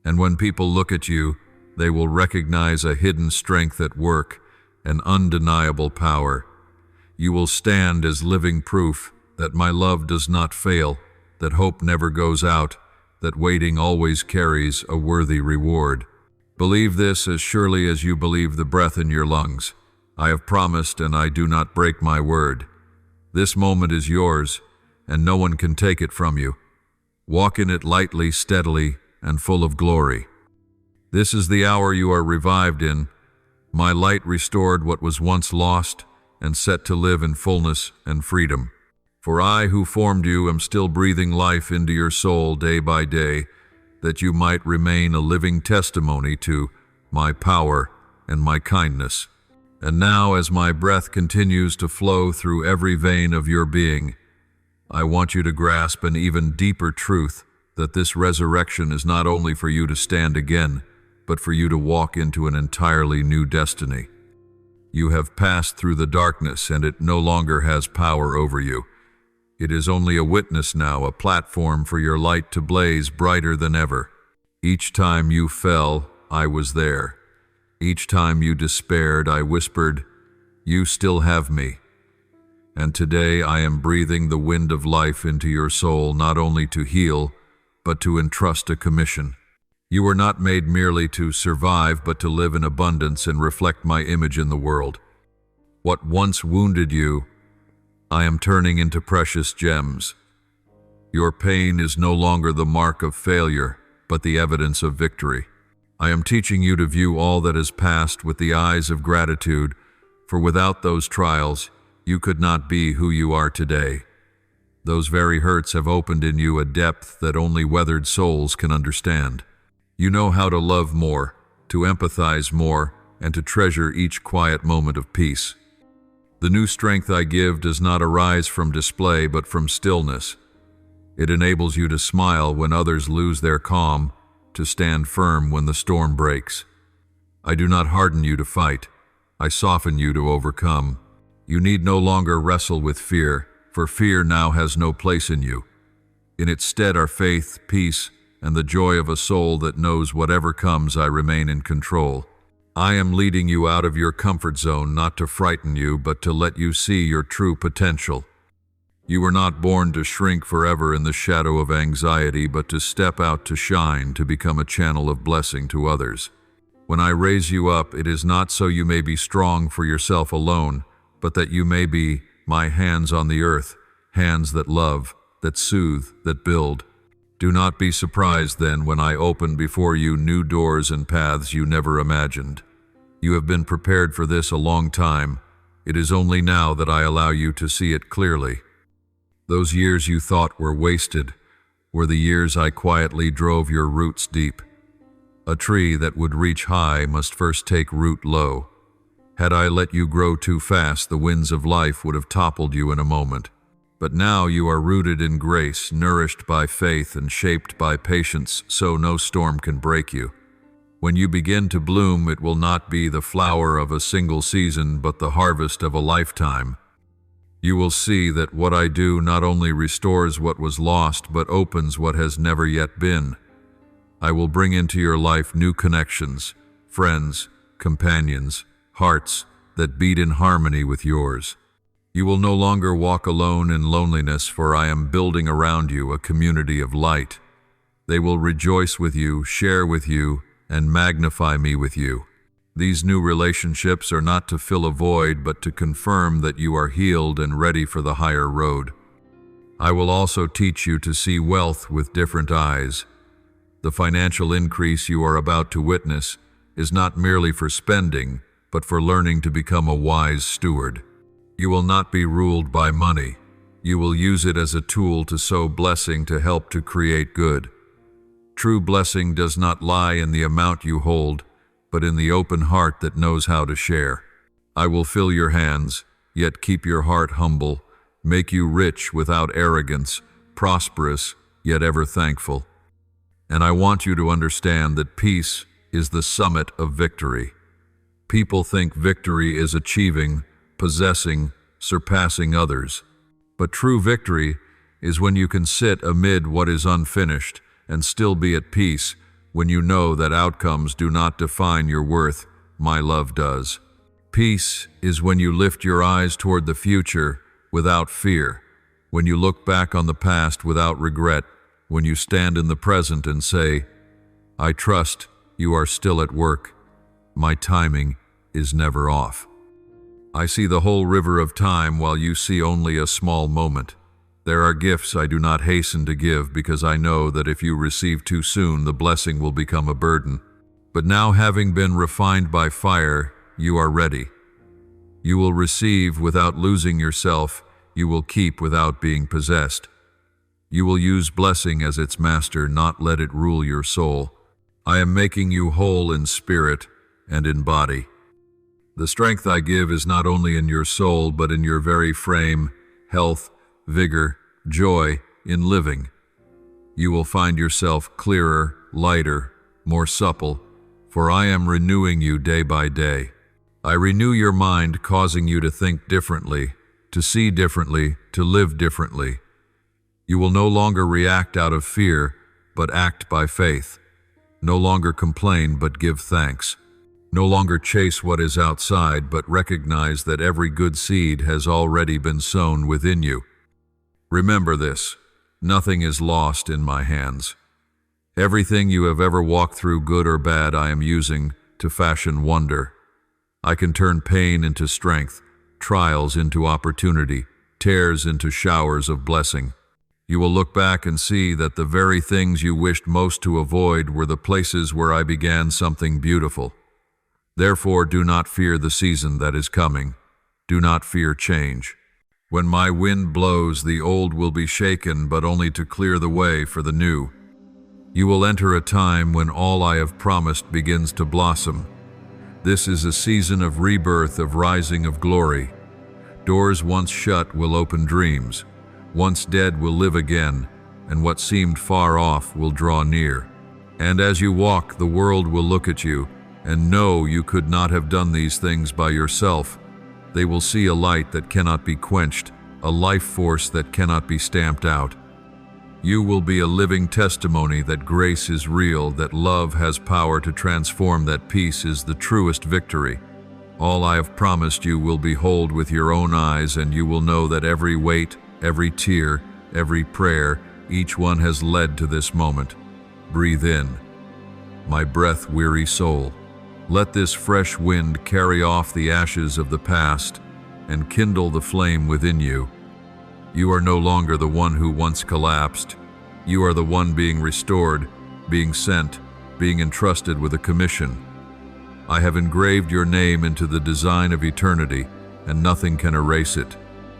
And when people look at you, they will recognize a hidden strength at work, an undeniable power. You will stand as living proof that my love does not fail, that hope never goes out, that waiting always carries a worthy reward. Believe this as surely as you believe the breath in your lungs. I have promised, and I do not break my word. This moment is yours, and no one can take it from you. Walk in it lightly, steadily, and full of glory. This is the hour you are revived in. My light restored what was once lost, and set to live in fullness and freedom. For I who formed you am still breathing life into your soul day by day, that you might remain a living testimony to my power and my kindness. And now, as my breath continues to flow through every vein of your being, I want you to grasp an even deeper truth, that this resurrection is not only for you to stand again, but for you to walk into an entirely new destiny. You have passed through the darkness, and it no longer has power over you. It is only a witness now, a platform for your light to blaze brighter than ever. Each time you fell, I was there. Each time you despaired, I whispered, "You still have me." And today I am breathing the wind of life into your soul, not only to heal, but to entrust a commission. You were not made merely to survive, but to live in abundance and reflect my image in the world. What once wounded you, I am turning into precious gems. Your pain is no longer the mark of failure, but the evidence of victory. I am teaching you to view all that has passed with the eyes of gratitude, for without those trials, you could not be who you are today. Those very hurts have opened in you a depth that only weathered souls can understand. You know how to love more, to empathize more, and to treasure each quiet moment of peace. The new strength I give does not arise from display, but from stillness. It enables you to smile when others lose their calm, to stand firm when the storm breaks. I do not harden you to fight. I soften you to overcome. You need no longer wrestle with fear, for fear now has no place in you. In its stead are faith, peace, and the joy of a soul that knows whatever comes, I remain in control. I am leading you out of your comfort zone, not to frighten you, but to let you see your true potential. You were not born to shrink forever in the shadow of anxiety, but to step out to shine, to become a channel of blessing to others. When I raise you up, it is not so you may be strong for yourself alone, but that you may be my hands on the earth, hands that love, that soothe, that build. Do not be surprised then when I open before you new doors and paths you never imagined. You have been prepared for this a long time. It is only now that I allow you to see it clearly. Those years you thought were wasted were the years I quietly drove your roots deep. A tree that would reach high must first take root low. Had I let you grow too fast, the winds of life would have toppled you in a moment. But now you are rooted in grace, nourished by faith, and shaped by patience, so no storm can break you. When you begin to bloom, it will not be the flower of a single season, but the harvest of a lifetime. You will see that what I do not only restores what was lost, but opens what has never yet been. I will bring into your life new connections, friends, companions, hearts that beat in harmony with yours. You will no longer walk alone in loneliness, for I am building around you a community of light. They will rejoice with you, share with you, and magnify me with you. These new relationships are not to fill a void, but to confirm that you are healed and ready for the higher road. I will also teach you to see wealth with different eyes. The financial increase you are about to witness is not merely for spending, but for learning to become a wise steward. You will not be ruled by money. You will use it as a tool to sow blessing, to help to create good. True blessing does not lie in the amount you hold, but in the open heart that knows how to share. I will fill your hands, yet keep your heart humble, make you rich without arrogance, prosperous, yet ever thankful. And I want you to understand that peace is the summit of victory. People think victory is achieving, possessing, surpassing others. But true victory is when you can sit amid what is unfinished and still be at peace, when you know that outcomes do not define your worth, my love does. Peace is when you lift your eyes toward the future without fear, when you look back on the past without regret, when you stand in the present and say, I trust you are still at work. My timing is never off. I see the whole river of time while you see only a small moment. There are gifts I do not hasten to give, because I know that if you receive too soon, the blessing will become a burden. But now, having been refined by fire, you are ready. You will receive without losing yourself. You will keep without being possessed. You will use blessing as its master, not let it rule your soul. I am making you whole in spirit and in body. The strength I give is not only in your soul, but in your very frame, health, vigor, joy in living. You will find yourself clearer, lighter, more supple, for I am renewing you day by day. I renew your mind, causing you to think differently, to see differently, to live differently. You will no longer react out of fear, but act by faith. No longer complain, but give thanks. No longer chase what is outside, but recognize that every good seed has already been sown within you. Remember this: nothing is lost in my hands. Everything you have ever walked through, good or bad, I am using to fashion wonder. I can turn pain into strength, trials into opportunity, tears into showers of blessing. You will look back and see that the very things you wished most to avoid were the places where I began something beautiful. Therefore, do not fear the season that is coming. Do not fear change. When my wind blows, the old will be shaken, but only to clear the way for the new. You will enter a time when all I have promised begins to blossom. This is a season of rebirth, of rising, of glory. Doors once shut will open dreams. Once dead will live again, and what seemed far off will draw near. And as you walk, the world will look at you and know you could not have done these things by yourself. They will see a light that cannot be quenched, a life force that cannot be stamped out. You will be a living testimony that grace is real, that love has power to transform, that peace is the truest victory. All I have promised you will behold with your own eyes, and you will know that every weight, every tear, every prayer, each one has led to this moment. Breathe in, my breath-weary soul. Let this fresh wind carry off the ashes of the past and kindle the flame within you. You are no longer the one who once collapsed. You are the one being restored, being sent, being entrusted with a commission. I have engraved your name into the design of eternity, and nothing can erase it.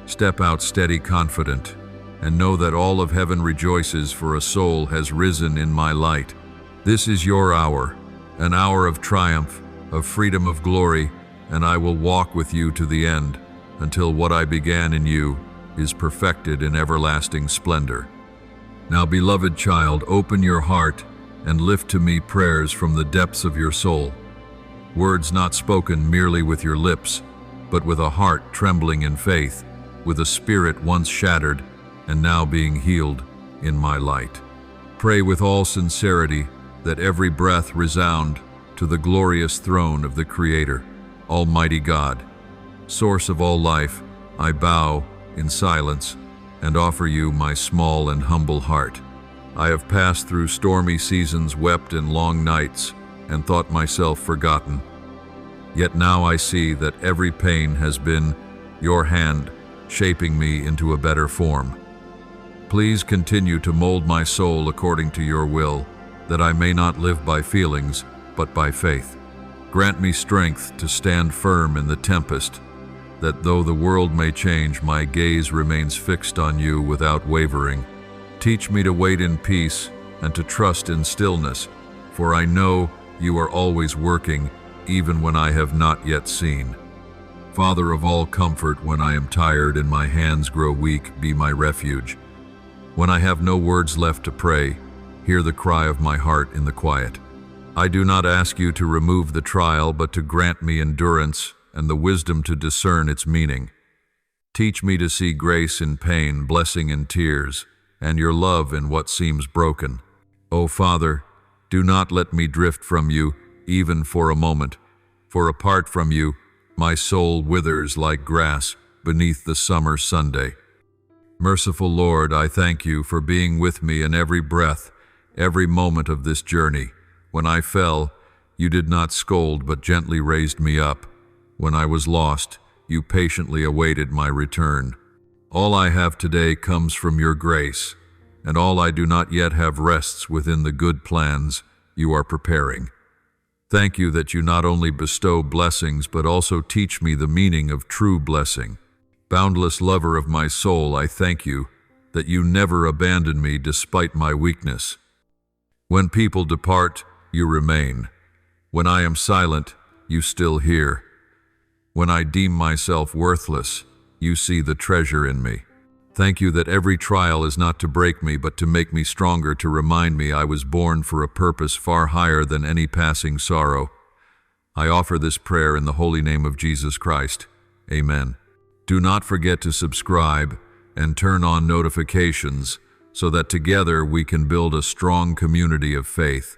Step out steady, confident, and know that all of heaven rejoices, for a soul has risen in my light. This is your hour, an hour of triumph, of freedom, of glory, and I will walk with you to the end, until what I began in you is perfected in everlasting splendor. Now, beloved child, open your heart and lift to me prayers from the depths of your soul. Words not spoken merely with your lips, but with a heart trembling in faith. with a spirit once shattered and now being healed in my light. Pray with all sincerity that every breath resound to the glorious throne of the Creator, Almighty God. Source of all life, I bow in silence and offer you my small and humble heart. I have passed through stormy seasons, wept in long nights, and thought myself forgotten. Yet now I see that every pain has been your hand shaping me into a better form. Please continue to mold my soul according to your will, that I may not live by feelings, but by faith. Grant me strength to stand firm in the tempest, that though the world may change, my gaze remains fixed on you without wavering. Teach me to wait in peace and to trust in stillness, for I know you are always working, even when I have not yet seen. Father of all comfort, when I am tired and my hands grow weak, be my refuge. When I have no words left to pray, hear the cry of my heart in the quiet. I do not ask you to remove the trial, but to grant me endurance and the wisdom to discern its meaning. Teach me to see grace in pain, blessing in tears, and your love in what seems broken. O Father, do not let me drift from you, even for a moment, for apart from you, my soul withers like grass beneath the summer Sunday. Merciful Lord, I thank you for being with me in every breath, every moment of this journey. When I fell, you did not scold but gently raised me up. When I was lost, you patiently awaited my return. All I have today comes from your grace, and all I do not yet have rests within the good plans you are preparing. Thank you that you not only bestow blessings but also teach me the meaning of true blessing. Boundless lover of my soul, I thank you that you never abandon me despite my weakness. When people depart, you remain. When I am silent, you still hear. When I deem myself worthless, you see the treasure in me. Thank you that every trial is not to break me, but to make me stronger, to remind me I was born for a purpose far higher than any passing sorrow. I offer this prayer in the holy name of Jesus Christ. Amen. Do not forget to subscribe and turn on notifications so that together we can build a strong community of faith.